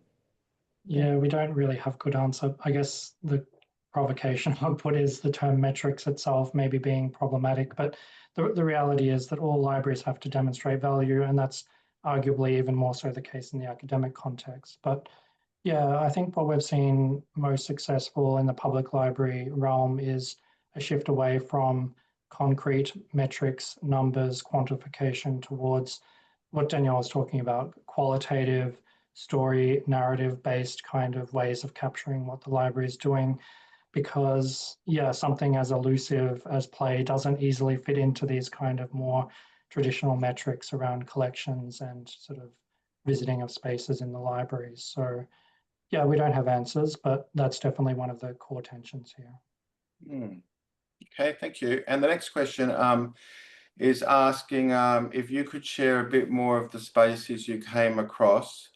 Yeah, we don't really have good answer. I guess the provocation I'll put is the term metrics itself maybe being problematic, but the reality is that all libraries have to demonstrate value, and that's arguably even more so the case in the academic context. But yeah, I think what we've seen most successful in the public library realm is a shift away from concrete metrics, numbers, quantification towards what Danielle was talking about, qualitative, story, narrative-based kind of ways of capturing what the library is doing. Because, yeah, something as elusive as play doesn't easily fit into these kind of more traditional metrics around collections and sort of visiting of spaces in the libraries. So, yeah, we don't have answers, but that's definitely one of the core tensions here.
Okay, thank you. And the next question is asking if you could share a bit more of the spaces you came across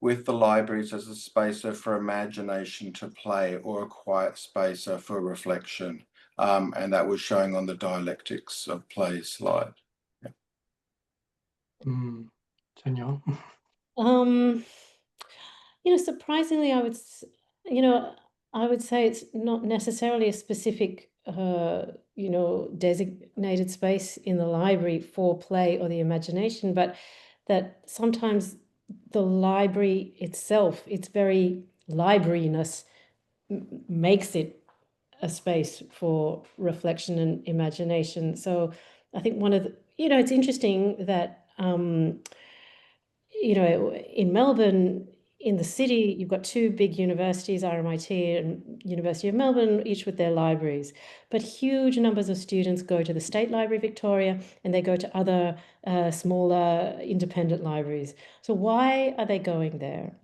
with the libraries as a space for imagination to play, or a quiet space for reflection. And that was showing on the dialectics of play slide.
Yeah. Danielle?
Surprisingly, I would say it's not necessarily a specific, designated space in the library for play or the imagination, but that sometimes the library itself, its very libraryness, makes it a space for reflection and imagination. So I think one of the, it's interesting that, in Melbourne, in the city, you've got two big universities, RMIT and University of Melbourne, each with their libraries. But huge numbers of students go to the State Library Victoria, and they go to other smaller independent libraries. So why are they going there?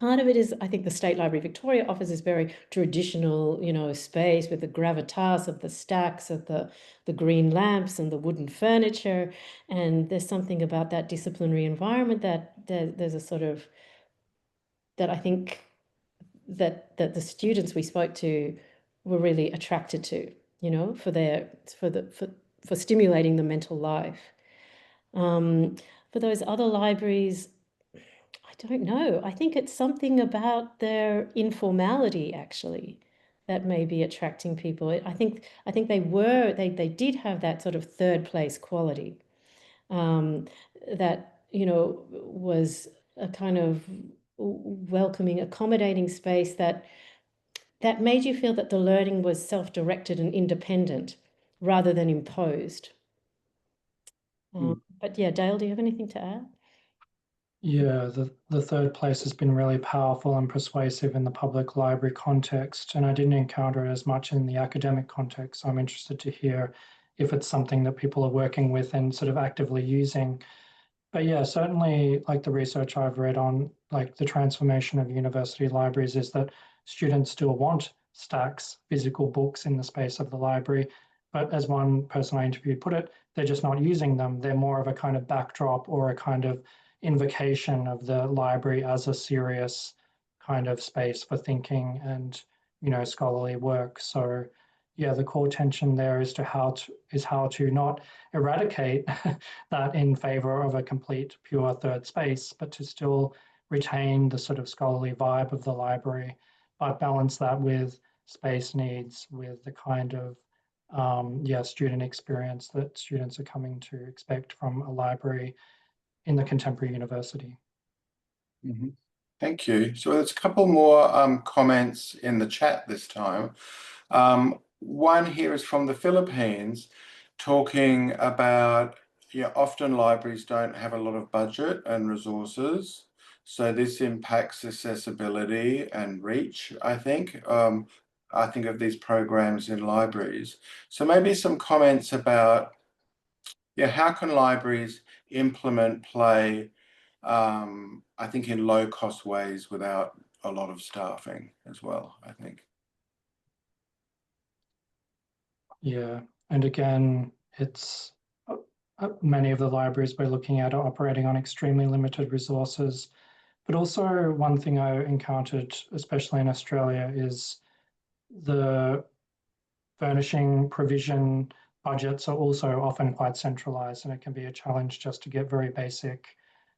Part of it is, I think the State Library Victoria offers this very traditional, space with the gravitas of the stacks, of the green lamps and the wooden furniture. And there's something about that disciplinary environment that there's a sort of, that I think that the students we spoke to were really attracted to, for stimulating the mental life. For those other libraries, I don't know. I think it's something about their informality, actually, that may be attracting people. I think they did have that sort of third place quality, that was a kind of welcoming, accommodating space that made you feel that the learning was self-directed and independent rather than imposed. But yeah, Dale, do you have anything to add?
Yeah, the third place has been really powerful and persuasive in the public library context, and I didn't encounter it as much in the academic context. So I'm interested to hear if it's something that people are working with and sort of actively using. But yeah, certainly like the research I've read on like the transformation of university libraries is that students still want stacks, physical books in the space of the library. But as one person I interviewed put it, they're just not using them. They're more of a kind of backdrop or a kind of invocation of the library as a serious kind of space for thinking and, scholarly work. So yeah, the core tension there is how to not eradicate that in favor of a complete pure third space, but to still retain the sort of scholarly vibe of the library, but balance that with space needs, with the kind of student experience that students are coming to expect from a library in the contemporary university.
Mm-hmm. Thank you. So there's a couple more comments in the chat this time. One here is from the Philippines, talking about, often libraries don't have a lot of budget and resources, so this impacts accessibility and reach, I think. I think of these programs in libraries. So maybe some comments about, how can libraries implement play, I think in low-cost ways without a lot of staffing as well, I think.
Yeah, and again, it's many of the libraries we're looking at are operating on extremely limited resources. But also one thing I encountered, especially in Australia, is the furnishing provision budgets are also often quite centralized, and it can be a challenge just to get very basic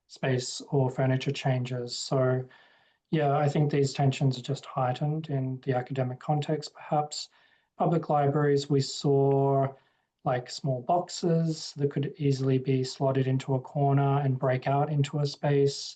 space or furniture changes. So yeah, I think these tensions are just heightened in the academic context, perhaps. Public libraries, we saw like small boxes that could easily be slotted into a corner and break out into a space.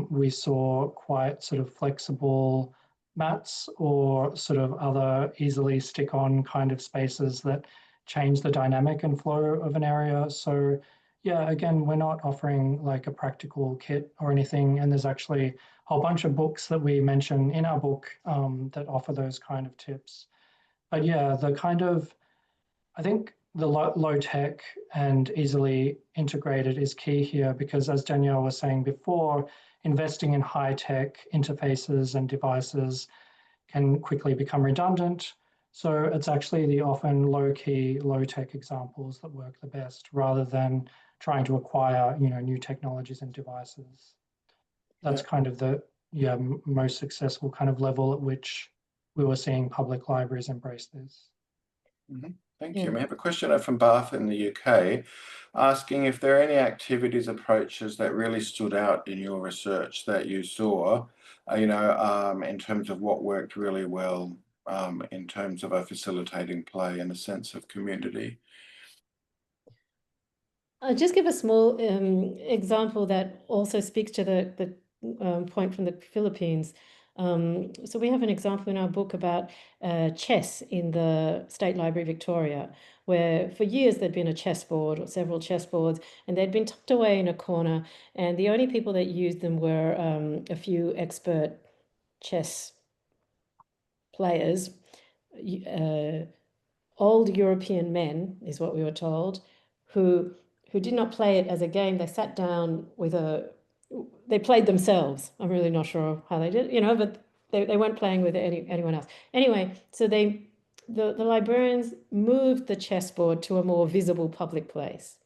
We saw quite sort of flexible mats or sort of other easily stick on kind of spaces that change the dynamic and flow of an area. So yeah, again, we're not offering like a practical kit or anything. And there's actually a whole bunch of books that we mention in our book that offer those kind of tips. But yeah, the kind of, I think the low tech and easily integrated is key here, because as Danielle was saying before, investing in high tech interfaces and devices can quickly become redundant. So it's actually the often low key, low tech examples that work the best, rather than trying to acquire, new technologies and devices. That's kind of the most successful kind of level at which we were seeing public libraries embrace this.
Mm-hmm. Thank you. We have a question from Bath in the UK asking if there are any activities, approaches that really stood out in your research that you saw, in terms of what worked really well in terms of facilitating play and a sense of community.
I'll just give a small example that also speaks to the point from the Philippines. So we have an example in our book about chess in the State Library Victoria, where for years there'd been a chessboard or several chessboards, and they'd been tucked away in a corner, and the only people that used them were a few expert chess players, old European men, is what we were told, who did not play it as a game. They sat down they played themselves. I'm really not sure how they did, but they weren't playing with anyone else. Anyway, so the librarians moved the chessboard to a more visible public place.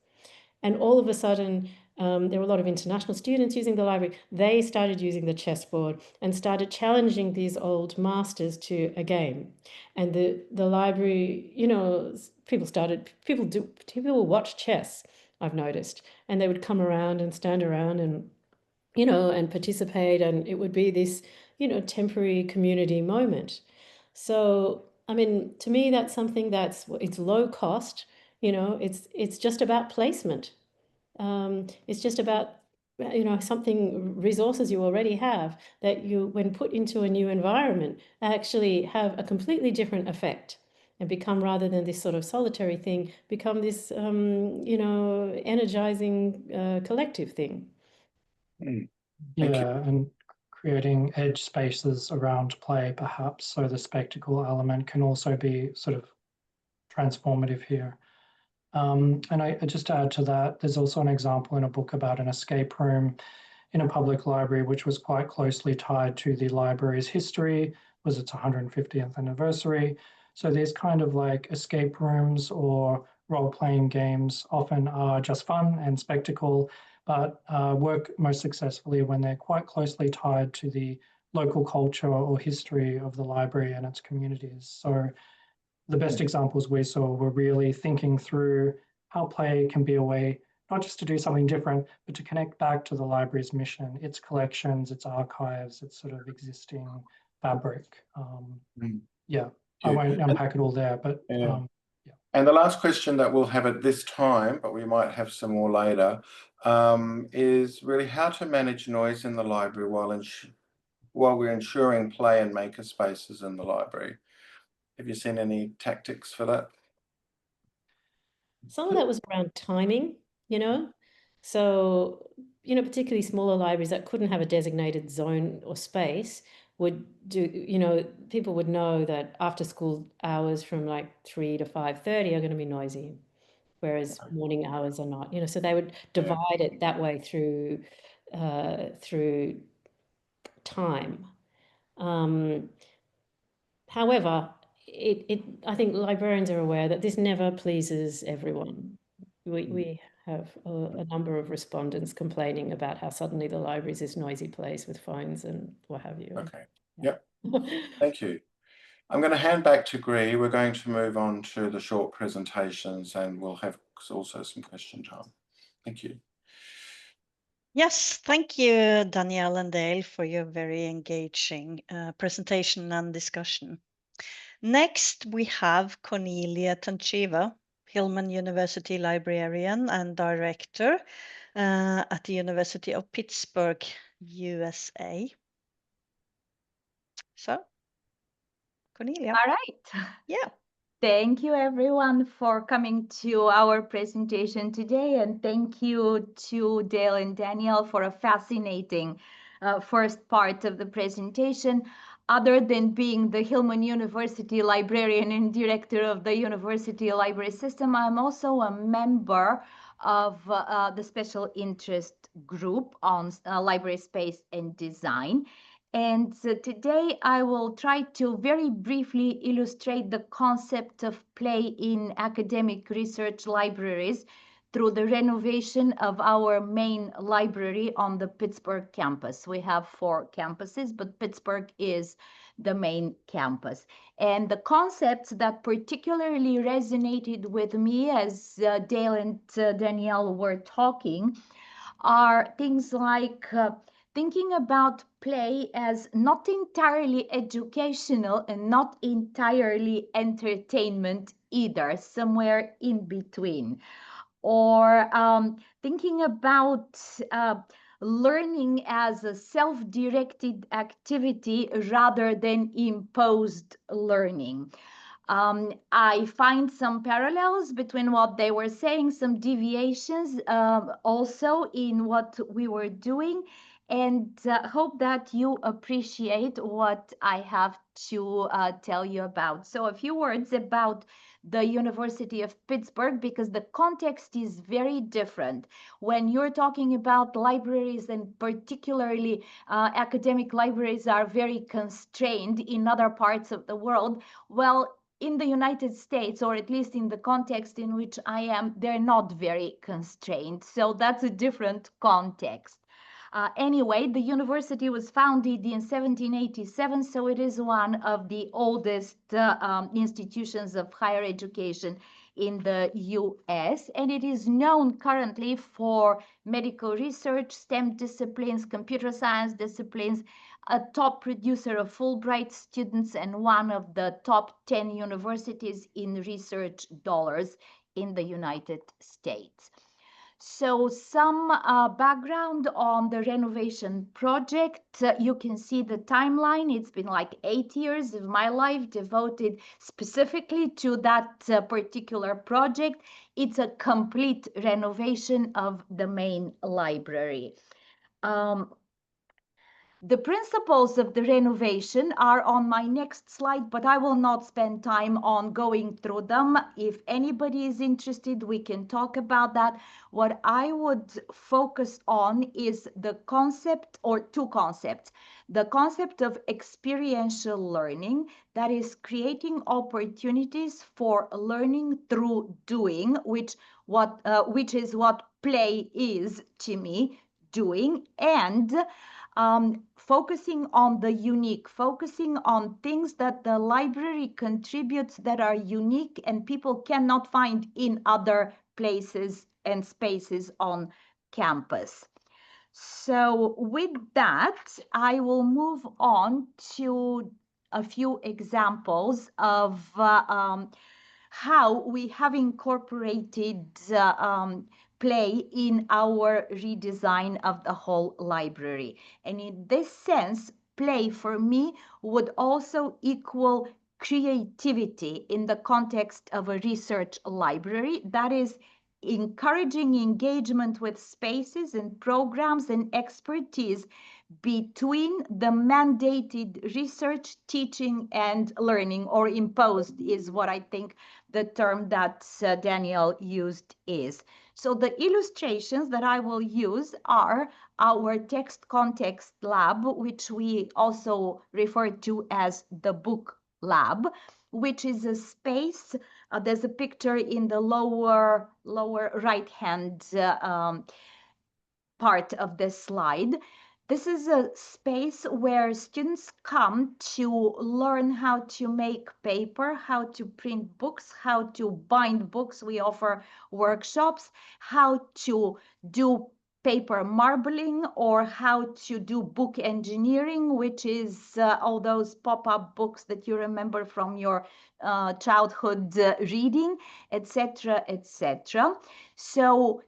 And all of a sudden, there were a lot of international students using the library. They started using the chessboard and started challenging these old masters to a game. And the library, people watch chess, I've noticed, and they would come around and stand around and, and participate, and it would be this, temporary community moment. So, I mean, to me, that's something it's low cost, it's just about placement. It's just about, resources you already have that when put into a new environment, actually have a completely different effect and become, rather than this sort of solitary thing, become this, energizing collective thing.
Yeah, and creating edge spaces around play, perhaps, so the spectacle element can also be sort of transformative here. And I just to add to that, there's also an example in a book about an escape room in a public library, which was quite closely tied to the library's history, was its 150th anniversary. So these kind of like escape rooms or role-playing games often are just fun and spectacle, but work most successfully when they're quite closely tied to the local culture or history of the library and its communities. So the best examples we saw were really thinking through how play can be a way not just to do something different, but to connect back to the library's mission, its collections, its archives, its sort of existing fabric. Yeah, I won't unpack it all there, but
yeah. And the last question that we'll have at this time, but we might have some more later, is really how to manage noise in the library while we're ensuring play and maker spaces in the library. Have you seen any tactics for that?
Some of that was around timing, so, particularly smaller libraries that couldn't have a designated zone or space would do, people would know that after school hours from like 3 to 5:30 are going to be noisy, whereas morning hours are not, so they would divide it that way through time. However, I think librarians are aware that this never pleases everyone. We have a number of respondents complaining about how suddenly the library is this noisy place with phones and what have you.
Okay. Yep. Thank you. I'm going to hand back to Gree. We're going to move on to the short presentations and we'll have also some question time. Thank you.
Yes, thank you, Danielle and Dale, for your very engaging presentation and discussion. Next, we have Cornelia Tanchiva, Hillman University Librarian and Director at the University of Pittsburgh, USA. So, Cornelia.
All right.
Yeah.
Thank you, everyone, for coming to our presentation today. And thank you to Dale and Danielle for a fascinating first part of the presentation. Other than being the Hillman University librarian and director of the University Library System, I'm also a member of the special interest group on library space and design. And today I will try to very briefly illustrate the concept of play in academic research libraries through the renovation of our main library on the Pittsburgh campus. We have 4 campuses, but Pittsburgh is the main campus. And the concepts that particularly resonated with me as Dale and Danielle were talking are things like thinking about play as not entirely educational and not entirely entertainment either, somewhere in between. Or thinking about learning as a self-directed activity rather than imposed learning. I find some parallels between what they were saying, some deviations also in what we were doing, and hope that you appreciate what I have to tell you about. So a few words about the University of Pittsburgh, because the context is very different. When you're talking about libraries, and particularly academic libraries are very constrained in other parts of the world, well, in the United States, or at least in the context in which I am, they're not very constrained. So that's a different context. Anyway, the university was founded in 1787, so it is one of the oldest institutions of higher education in the US, and it is known currently for medical research, STEM disciplines, computer science disciplines, a top producer of Fulbright students, and one of the top 10 universities in research dollars in the United States. So some background on the renovation project. You can see the timeline. It's been like 8 years of my life devoted specifically to that particular project. It's a complete renovation of the main library. The principles of the renovation are on my next slide, but I will not spend time on going through them. If anybody is interested, we can talk about that. What I would focus on is the concept, or 2 concepts. The concept of experiential learning, that is creating opportunities for learning through doing, which is what play is to me, doing, and focusing on the unique, focusing on things that the library contributes that are unique and people cannot find in other places and spaces on campus. So with that, I will move on to a few examples of how we have incorporated play in our redesign of the whole library. And in this sense, play for me would also equal creativity in the context of a research library. That is encouraging engagement with spaces and programs and expertise between the mandated research, teaching, and learning, or imposed is what I think the term that Danielle used is. So the illustrations that I will use are our text context lab, which we also refer to as the book lab, which is a space. There's a picture in the lower right hand part of this slide. This is a space where students come to learn how to make paper, how to print books, how to bind books. We offer workshops, how to do paper marbling, or how to do book engineering, which is all those pop-up books that you remember from your childhood reading, etc., etc. So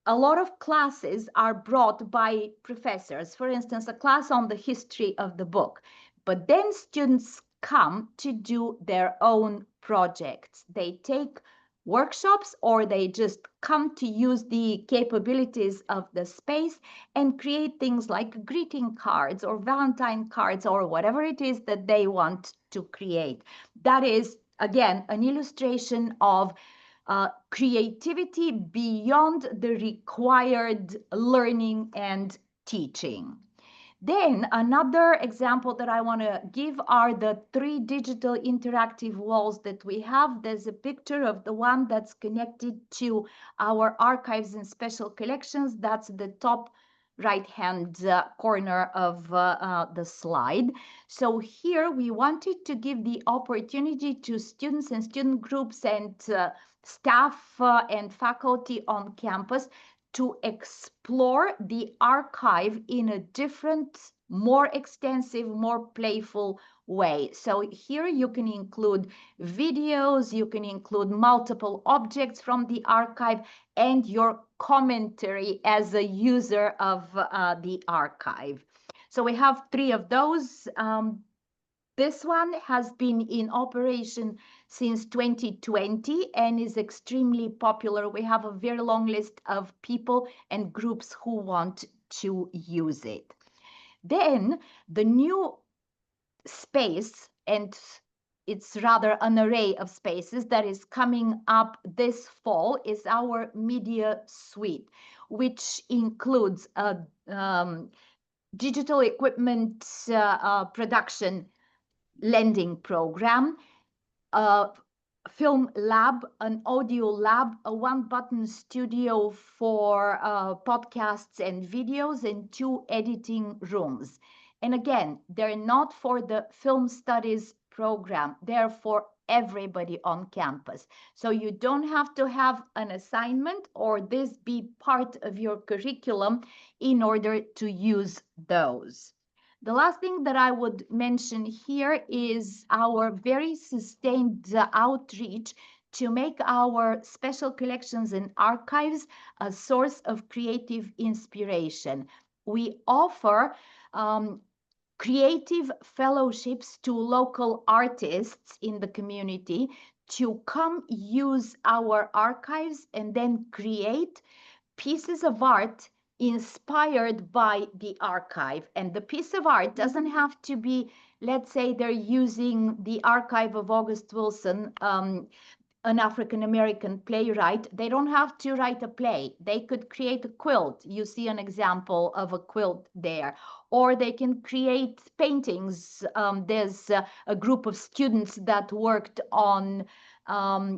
a lot of classes are brought by professors, for instance, a class on the history of the book, but then students come to do their own projects. They take workshops or they just come to use the capabilities of the space and create things like greeting cards or Valentine cards or whatever it is that they want to create. That is, again, an illustration of creativity beyond the required learning and teaching. Then another example that I want to give are the 3 digital interactive walls that we have. There's a picture of the one that's connected to our archives and special collections. That's the top right-hand corner of the slide. So here we wanted to give the opportunity to students and student groups and staff and faculty on campus to explore the archive in a different, more extensive, more playful way. So here you can include videos, you can include multiple objects from the archive, and your commentary as a user of the archive. So we have 3 of those. This one has been in operation since 2020 and is extremely popular. We have a very long list of people and groups who want to use it. Then the new space, and it's rather an array of spaces that is coming up this fall, is our media suite, which includes a digital equipment production lending program, a film lab, an audio lab, a 1-button studio for podcasts and videos, and 2 editing rooms. And again, they're not for the film studies program, they're for everybody on campus. So you don't have to have an assignment or this be part of your curriculum in order to use those. The last thing that I would mention here is our very sustained outreach to make our special collections and archives a source of creative inspiration. We offer creative fellowships to local artists in the community to come use our archives and then create pieces of art inspired by the archive. And the piece of art doesn't have to be, let's say they're using the archive of August Wilson, an African-American playwright. They don't have to write a play. They could create a quilt. You see an example of a quilt there. Or they can create paintings. There's a group of students that worked on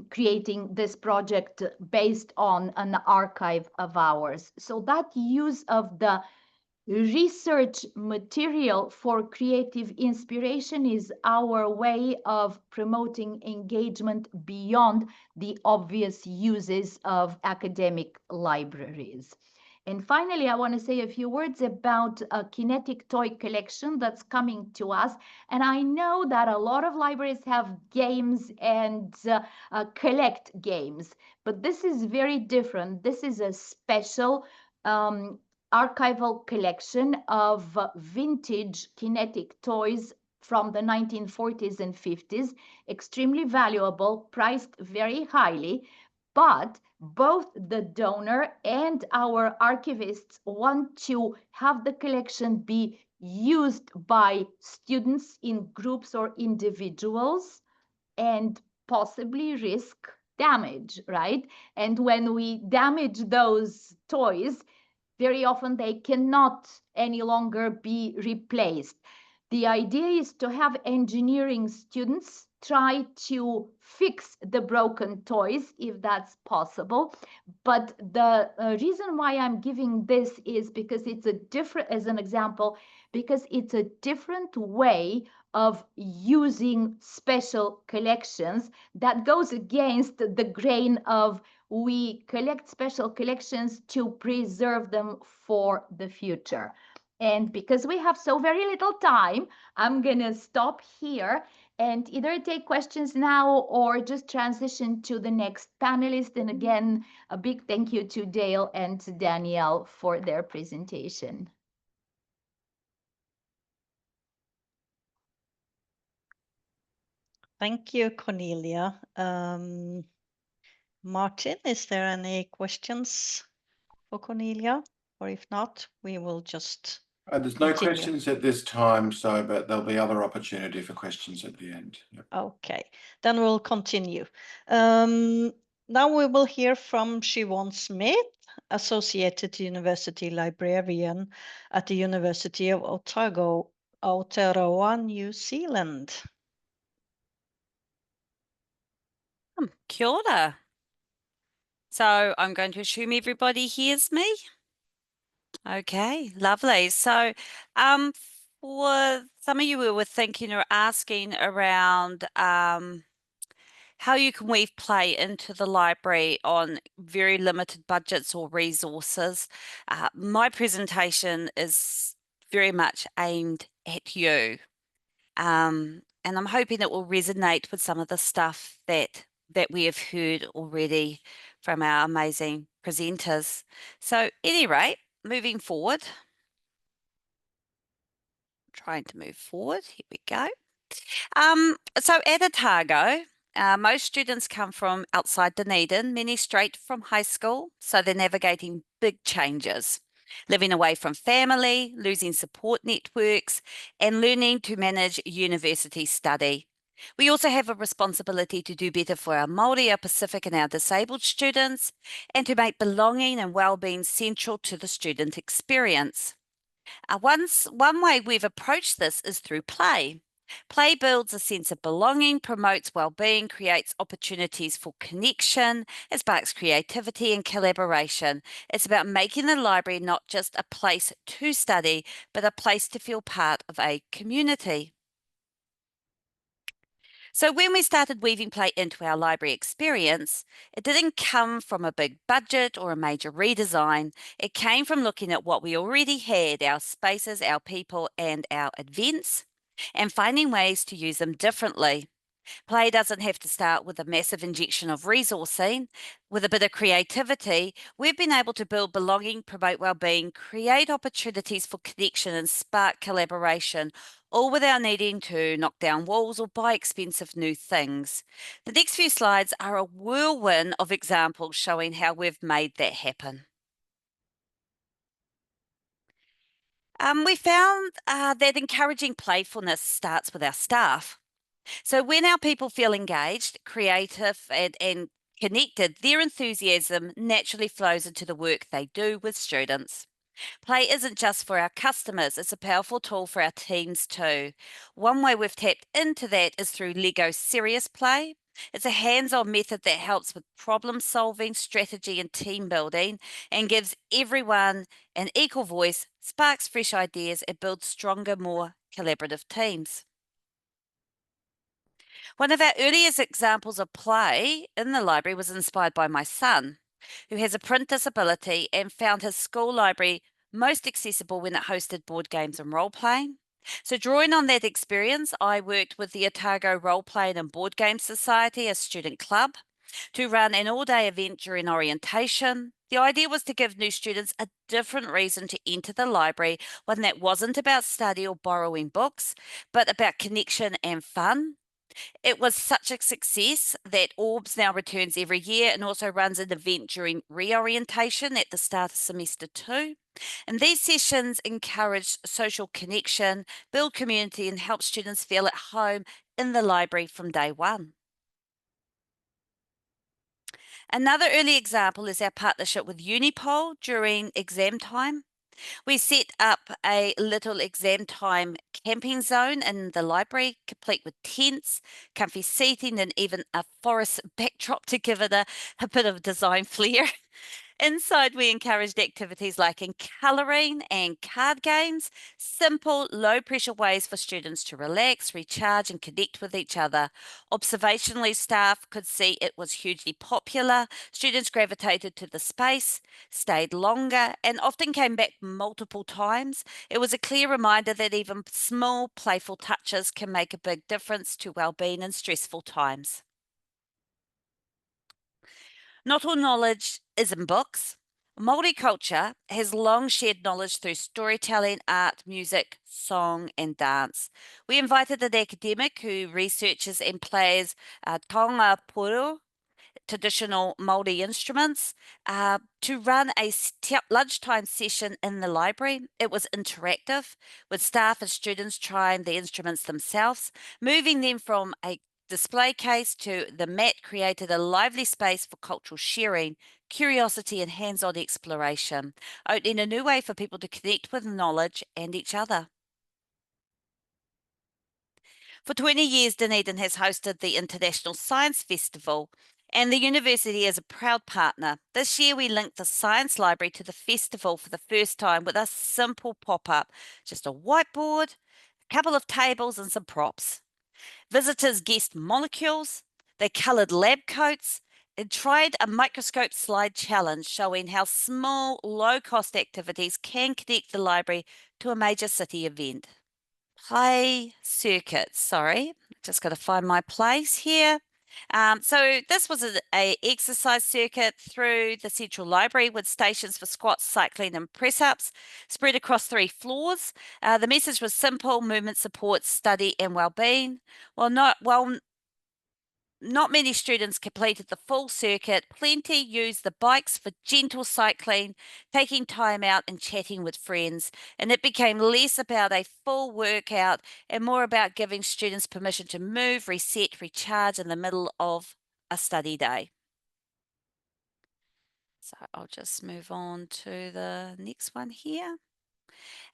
creating this project based on an archive of ours. So that use of the research material for creative inspiration is our way of promoting engagement beyond the obvious uses of academic libraries. And finally, I want to say a few words about a kinetic toy collection that's coming to us. And I know that a lot of libraries have games and collect games, but this is very different. This is a special archival collection of vintage kinetic toys from the 1940s and 50s, extremely valuable, priced very highly, but both the donor and our archivists want to have the collection be used by students in groups or individuals and possibly risk damage, right? And when we damage those toys, very often they cannot any longer be replaced. The idea is to have engineering students try to fix the broken toys if that's possible. But the reason why I'm giving this is because it's a different, as an example, because it's a different way of using special collections that goes against the grain of we collect special collections to preserve them for the future. And because we have so very little time, I'm going to stop here and either take questions now or just transition to the next panelist. And again, a big thank you to Dale and to Danielle for their presentation.
Thank you, Cornelia. Martin, is there any questions for Cornelia? Or if not, we will just
There's no
continue.
questions at this time, but there'll be other opportunity for questions at the end. Yep.
Okay, then we'll continue. Now we will hear from Siobhan Smith, Associated University Librarian at the University of Aotearoa, New Zealand.
Kia ora. So I'm going to assume everybody hears me. Okay, lovely. So for some of you who were thinking or asking around how you can weave play into the library on very limited budgets or resources, my presentation is very much aimed at you. And I'm hoping it will resonate with some of the stuff that we have heard already from our amazing presenters. So at any rate, moving forward, trying to move forward, here we go. So at Otago, most students come from outside Dunedin, many straight from high school, so they're navigating big changes, living away from family, losing support networks, and learning to manage university study. We also have a responsibility to do better for our Māori, our Pacific and our disabled students, and to make belonging and well-being central to the student experience. One way we've approached this is through play. Play builds a sense of belonging, promotes well-being, creates opportunities for connection, it sparks creativity and collaboration. It's about making the library not just a place to study, but a place to feel part of a community. So when we started weaving play into our library experience, it didn't come from a big budget or a major redesign. It came from looking at what we already had, our spaces, our people, and our events, and finding ways to use them differently. Play doesn't have to start with a massive injection of resourcing. With a bit of creativity, we've been able to build belonging, promote well-being, create opportunities for connection and spark collaboration, all without needing to knock down walls or buy expensive new things. The next few slides are a whirlwind of examples showing how we've made that happen. We found that encouraging playfulness starts with our staff. So when our people feel engaged, creative and connected, their enthusiasm naturally flows into the work they do with students. Play isn't just for our customers, it's a powerful tool for our teams too. One way we've tapped into that is through Lego Serious Play. It's a hands-on method that helps with problem solving, strategy, and team building, and gives everyone an equal voice, sparks fresh ideas, and builds stronger, more collaborative teams. One of our earliest examples of play in the library was inspired by my son, who has a print disability and found his school library most accessible when it hosted board games and role-playing. So drawing on that experience, I worked with the Otago Role Playing and Board Game Society, a student club, to run an all-day event during orientation. The idea was to give new students a different reason to enter the library, one that wasn't about study or borrowing books, but about connection and fun. It was such a success that Orbs now returns every year and also runs an event during reorientation at the start of semester 2. And these sessions encourage social connection, build community, and help students feel at home in the library from day one. Another early example is our partnership with Unipol during exam time. We set up a little exam time camping zone in the library, complete with tents, comfy seating, and even a forest backdrop to give it a bit of design flair. Inside, we encouraged activities like colouring and card games, simple, low-pressure ways for students to relax, recharge, and connect with each other. Observationally, staff could see it was hugely popular. Students gravitated to the space, stayed longer, and often came back multiple times. It was a clear reminder that even small, playful touches can make a big difference to well-being in stressful times. Not all knowledge is in books. Māori culture has long shared knowledge through storytelling, art, music, song, and dance. We invited an academic who researches and plays taonga poro, traditional Māori instruments, to run a lunchtime session in the library. It was interactive, with staff and students trying the instruments themselves, moving them from a display case to the mat created a lively space for cultural sharing, curiosity, and hands-on exploration, opening a new way for people to connect with knowledge and each other. For 20 years, Dunedin has hosted the International Science Festival, and the university is a proud partner. This year, we linked the Science Library to the festival for the first time with a simple pop-up, just a whiteboard, a couple of tables, and some props. Visitors guessed molecules, they coloured lab coats, and tried a microscope slide challenge showing how small, low-cost activities can connect the library to a major city event. Play circuits, sorry, just got to find my place here. So this was a exercise circuit through the Central Library with stations for squats, cycling, and press-ups spread across 3 floors. The message was simple: movement supports study and well-being. Not many students completed the full circuit. Plenty used the bikes for gentle cycling, taking time out and chatting with friends. And it became less about a full workout and more about giving students permission to move, reset, recharge in the middle of a study day. So I'll just move on to the next one here.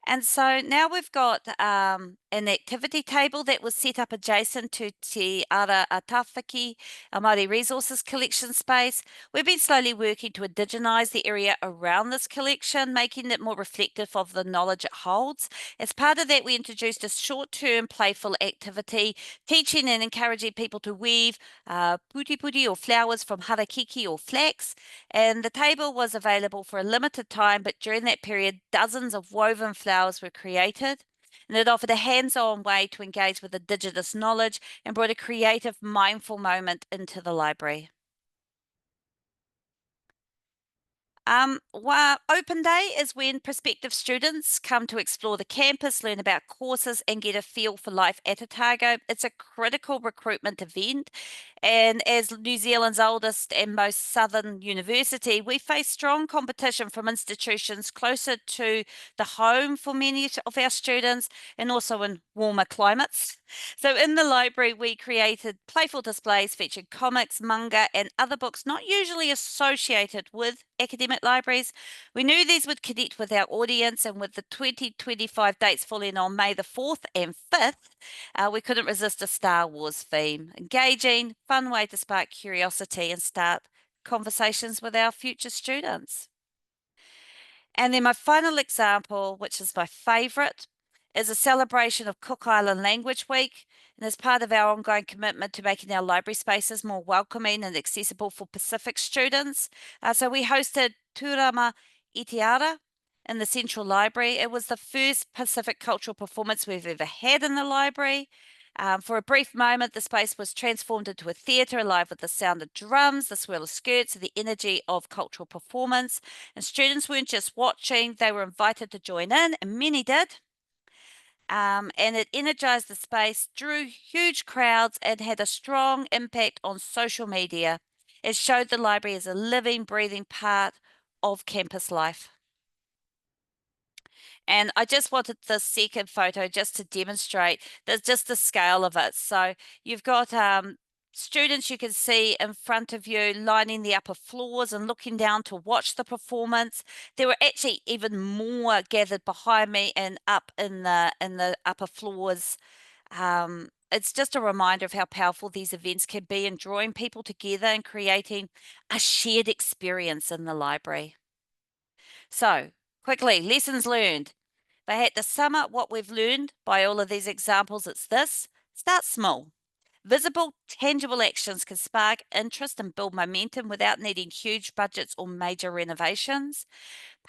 And so now we've got an activity table that was set up adjacent to Te Ara Atawhaki, our Māori Resources Collection Space. We've been slowly working to indigenize the area around this collection, making it more reflective of the knowledge it holds. As part of that, we introduced a short-term playful activity, teaching and encouraging people to weave puti or flowers from harakiki or flax. And the table was available for a limited time, but during that period, dozens of woven flowers were created, and it offered a hands-on way to engage with Indigenous knowledge and brought a creative, mindful moment into the library. Open day is when prospective students come to explore the campus, learn about courses, and get a feel for life at Otago. It's a critical recruitment event, and as New Zealand's oldest and most southern university, we face strong competition from institutions closer to the home for many of our students and also in warmer climates. So in the library, we created playful displays featuring comics, manga, and other books not usually associated with academic academic libraries. We knew these would connect with our audience, and with the 2025 dates falling on May the 4th and 5th, we couldn't resist a Star Wars theme. Engaging, fun way to spark curiosity and start conversations with our future students. And then my final example, which is my favourite, is a celebration of Cook Island Language Week. And as part of our ongoing commitment to making our library spaces more welcoming and accessible for Pacific students, so we hosted Turama Itiara in the Central Library. It was the first Pacific cultural performance we've ever had in the library. For a brief moment, the space was transformed into a theatre, alive with the sound of drums, the swirl of skirts, and the energy of cultural performance. And students weren't just watching, they were invited to join in, and many did. And it energized the space, drew huge crowds, and had a strong impact on social media. It showed the library as a living, breathing part of campus life. And I just wanted the second photo just to demonstrate just the scale of it. So you've got students you can see in front of you lining the upper floors and looking down to watch the performance. There were actually even more gathered behind me and up in the upper floors. It's just a reminder of how powerful these events can be in drawing people together and creating a shared experience in the library. So quickly, lessons learned. If I had to sum up what we've learned by all of these examples, it's this: start small. Visible, tangible actions can spark interest and build momentum without needing huge budgets or major renovations.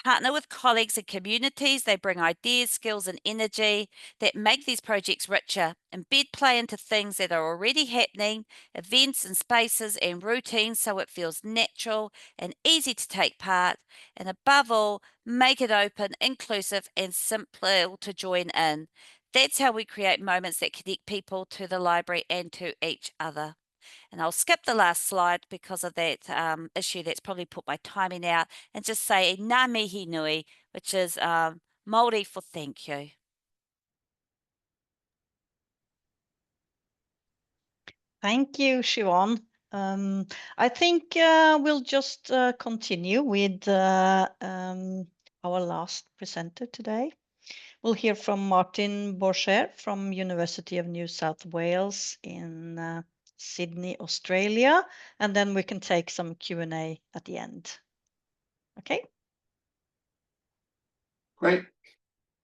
Partner with colleagues and communities. They bring ideas, skills, and energy that make these projects richer. Embed play into things that are already happening, events and spaces and routines, so it feels natural and easy to take part. And above all, make it open, inclusive, and simple to join in. That's how we create moments that connect people to the library and to each other. And I'll skip the last slide because of that issue that's probably put my timing out, and just say ngā mihi nui, which is Māori for thank you.
Thank you, Siobhan. I think we'll just continue with our last presenter today. We'll hear from Martin Borcher from University of New South Wales in Sydney, Australia, and then we can take some Q&A at the end. Okay.
Great.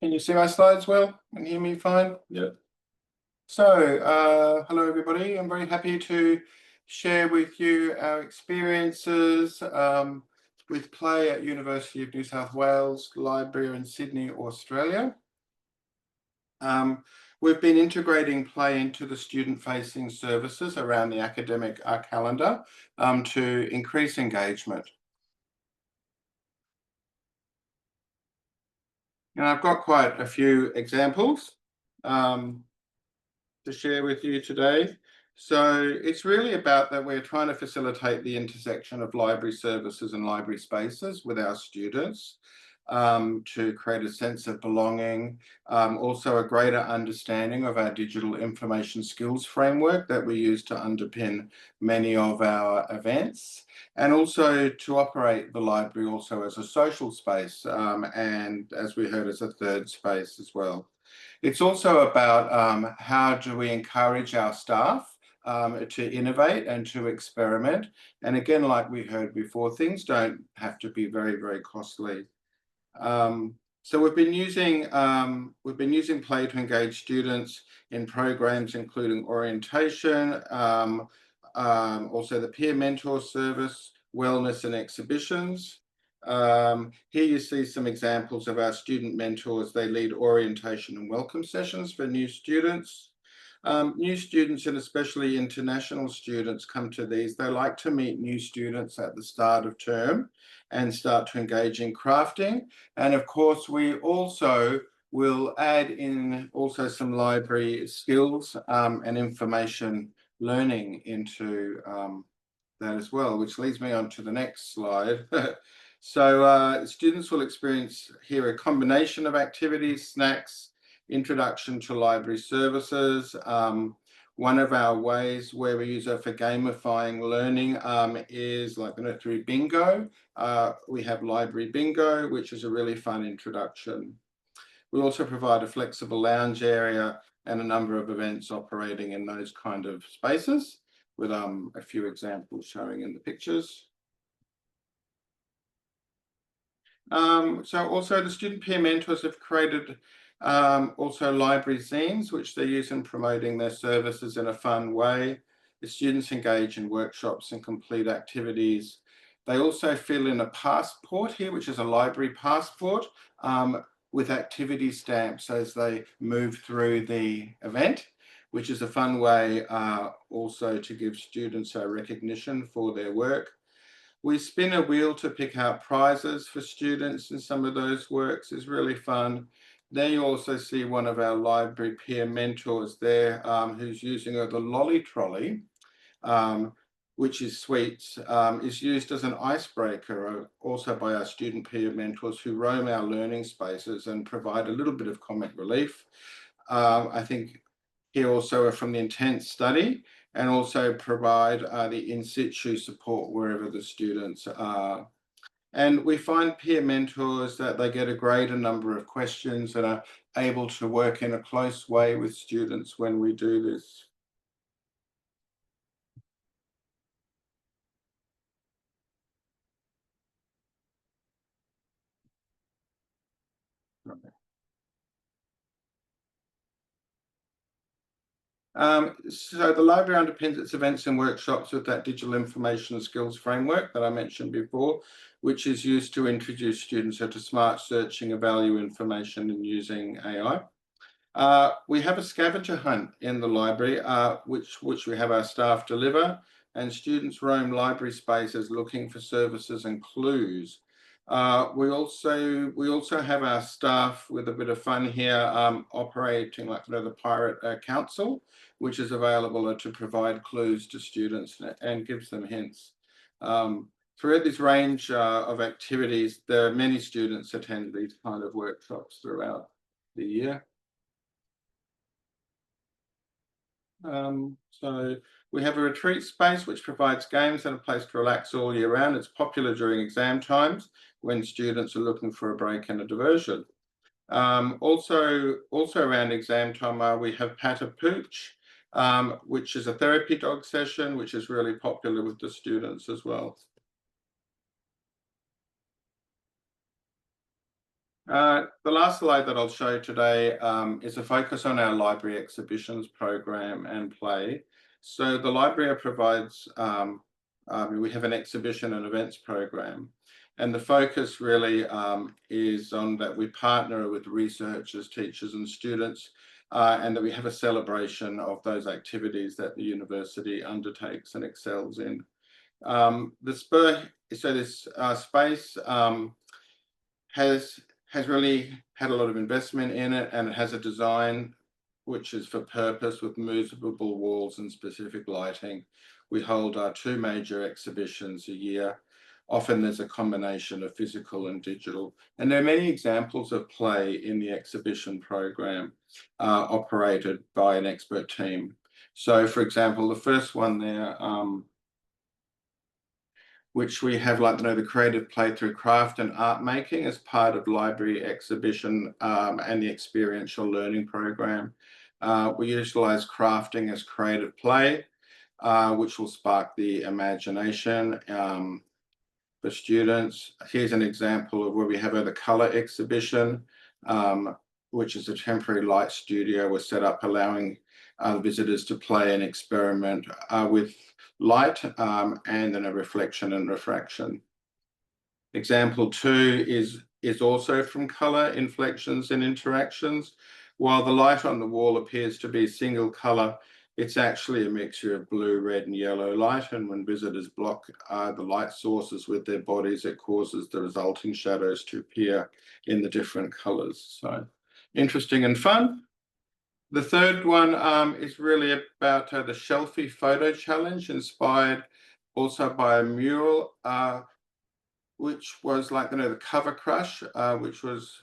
Can you see my slides well? Can you hear me fine? Yeah. So, hello everybody. I'm very happy to share with you our experiences with play at University of New South Wales Library in Sydney, Australia. We've been integrating play into the student-facing services around the academic calendar to increase engagement. And I've got quite a few examples to share with you today. So it's really about that we're trying to facilitate the intersection of library services and library spaces with our students to create a sense of belonging, also a greater understanding of our digital information skills framework that we use to underpin many of our events, and also to operate the library also as a social space and, as we heard, as a third space as well. It's also about how do we encourage our staff to innovate and to experiment. And again, like we heard before, things don't have to be very, very costly. So we've been using play to engage students in programs including orientation, also the peer mentor service, wellness and exhibitions. Here you see some examples of our student mentors. They lead orientation and welcome sessions for new students. New students and especially international students come to these. They like to meet new students at the start of term and start to engage in crafting. And of course, we also will add in also some library skills and information learning into that as well, which leads me on to the next slide. So students will experience here a combination of activities, snacks, introduction to library services, One of our ways where we use it for gamifying learning is like through bingo. We have library bingo, which is a really fun introduction. We also provide a flexible lounge area and a number of events operating in those kind of spaces, with a few examples showing in the pictures. So also the student peer mentors have created also library zines, which they use in promoting their services in a fun way. The students engage in workshops and complete activities. They also fill in a passport here, which is a library passport, with activity stamps as they move through the event, which is a fun way also to give students a recognition for their work. We spin a wheel to pick out prizes for students, and some of those works is really fun. Then you also see one of our library peer mentors there, who's using the lolly trolley, which is sweets, is used as an icebreaker, also by our student peer mentors who roam our learning spaces and provide a little bit of comic relief. I think here also are from the intent study, and also provide the in situ support wherever the students are. And we find peer mentors that they get a greater number of questions and are able to work in a close way with students when we do this. So the library underpins its events and workshops with that digital information and skills framework that I mentioned before, which is used to introduce students to smart searching of value information and using AI. We have a scavenger hunt in the library, which we have our staff deliver, and students roam library spaces looking for services and clues. We also have our staff with a bit of fun here, operating like the Pirate Council, which is available to provide clues to students and gives them hints. Throughout this range of activities, there are many students attend these kind of workshops throughout the year. So we have a retreat space which provides games and a place to relax all year round. It's popular during exam times when students are looking for a break and a diversion. Also around exam time, we have Pat a Pooch, which is a therapy dog session, which is really popular with the students as well. The last slide that I'll show today is a focus on our library exhibitions program and play. So the library provides, we have an exhibition and events program, and the focus really is on that we partner with researchers, teachers and students, and that we have a celebration of those activities that the university undertakes and excels in. This space has really had a lot of investment in it, and it has a design which is for purpose with movable walls and specific lighting. We hold 2 major exhibitions a year. Often there's a combination of physical and digital. And there are many examples of play in the exhibition program operated by an expert team. So for example, the first one there, which we have the creative play through craft and art making as part of library exhibition and the experiential learning program. We utilise crafting as creative play, which will spark the imagination for students. Here's an example of where we have the colour exhibition, which is a temporary light studio was set up allowing visitors to play and experiment with light and then a reflection and refraction. Example 2 is also from colour, inflections and interactions. While the light on the wall appears to be single colour, it's actually a mixture of blue, red and yellow light, and when visitors block the light sources with their bodies, it causes the resulting shadows to appear in the different colours. So interesting and fun. The third one is really about the Shelfie Photo Challenge, inspired also by a mural, which was the Cover Crush, which was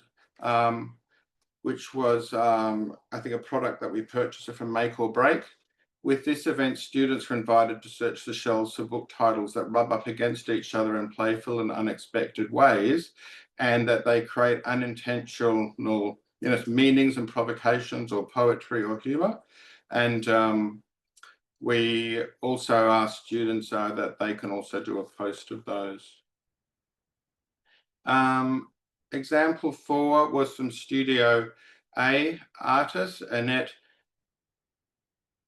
I think a product that we purchased from Make or Break, With this event, students were invited to search the shelves for book titles that rub up against each other in playful and unexpected ways, and that they create unintentional, meanings and provocations, or poetry or humour. And we also asked students that they can also do a post of those. Example 4 was from Studio A artist Annette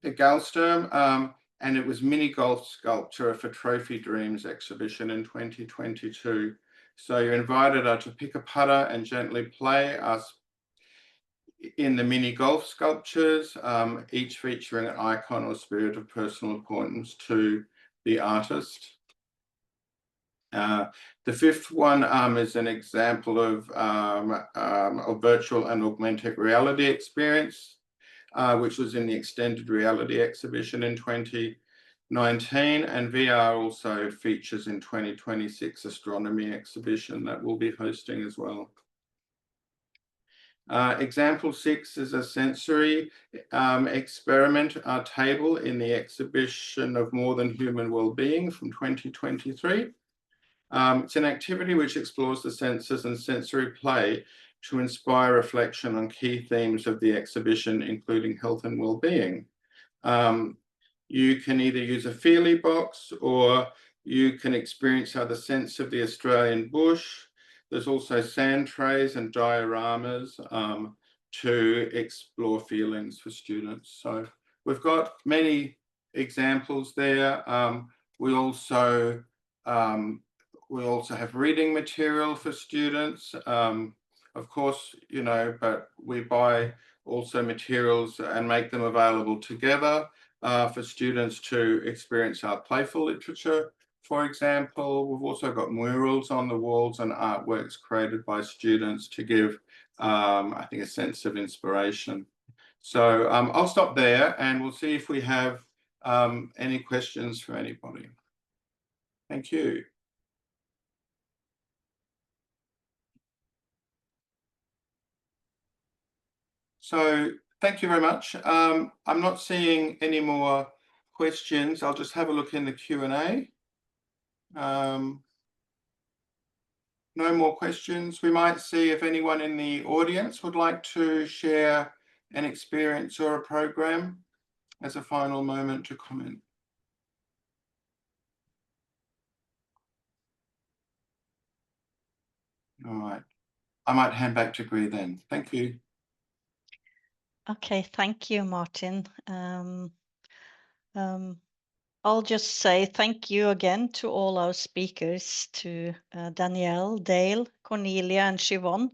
Galsturm, and it was mini golf sculpture for Trophy Dreams exhibition in 2022. So you invited her to pick a putter and gently play us in the mini golf sculptures, each featuring an icon or spirit of personal importance to the artist. The fifth one is an example of a virtual and augmented reality experience, which was in the extended reality exhibition in 2019, and VR also features in 2026 astronomy exhibition that we'll be hosting as well. Example 6 is a sensory experiment table in the exhibition of More Than Human Wellbeing from 2023. It's an activity which explores the senses and sensory play to inspire reflection on key themes of the exhibition, including health and well-being. You can either use a Feely box, or you can experience the sense of the Australian bush. There's also sand trays and dioramas to explore feelings for students. So we've got many examples there. We also have reading material for students, of course, but we buy also materials and make them available together for students to experience our playful literature. For example, we've also got murals on the walls and artworks created by students to give, I think, a sense of inspiration. So I'll stop there and we'll see if we have any questions for anybody. Thank you. So thank you very much. I'm not seeing any more questions. I'll just have a look in the Q&A. No more questions. We might see if anyone in the audience would like to share an experience or a program as a final moment to comment. All right. I might hand back to Gree then. Thank you.
Okay, thank you, Martin. I'll just say thank you again to all our speakers, to Danielle, Dale, Cornelia, and Siobhan,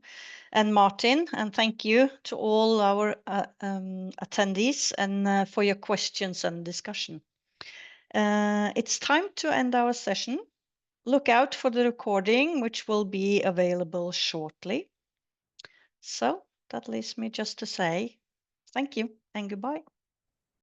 and Martin, and thank you to all our attendees and for your questions and discussion. It's time to end our session. Look out for the recording, which will be available shortly. So that leaves me just to say thank you and goodbye.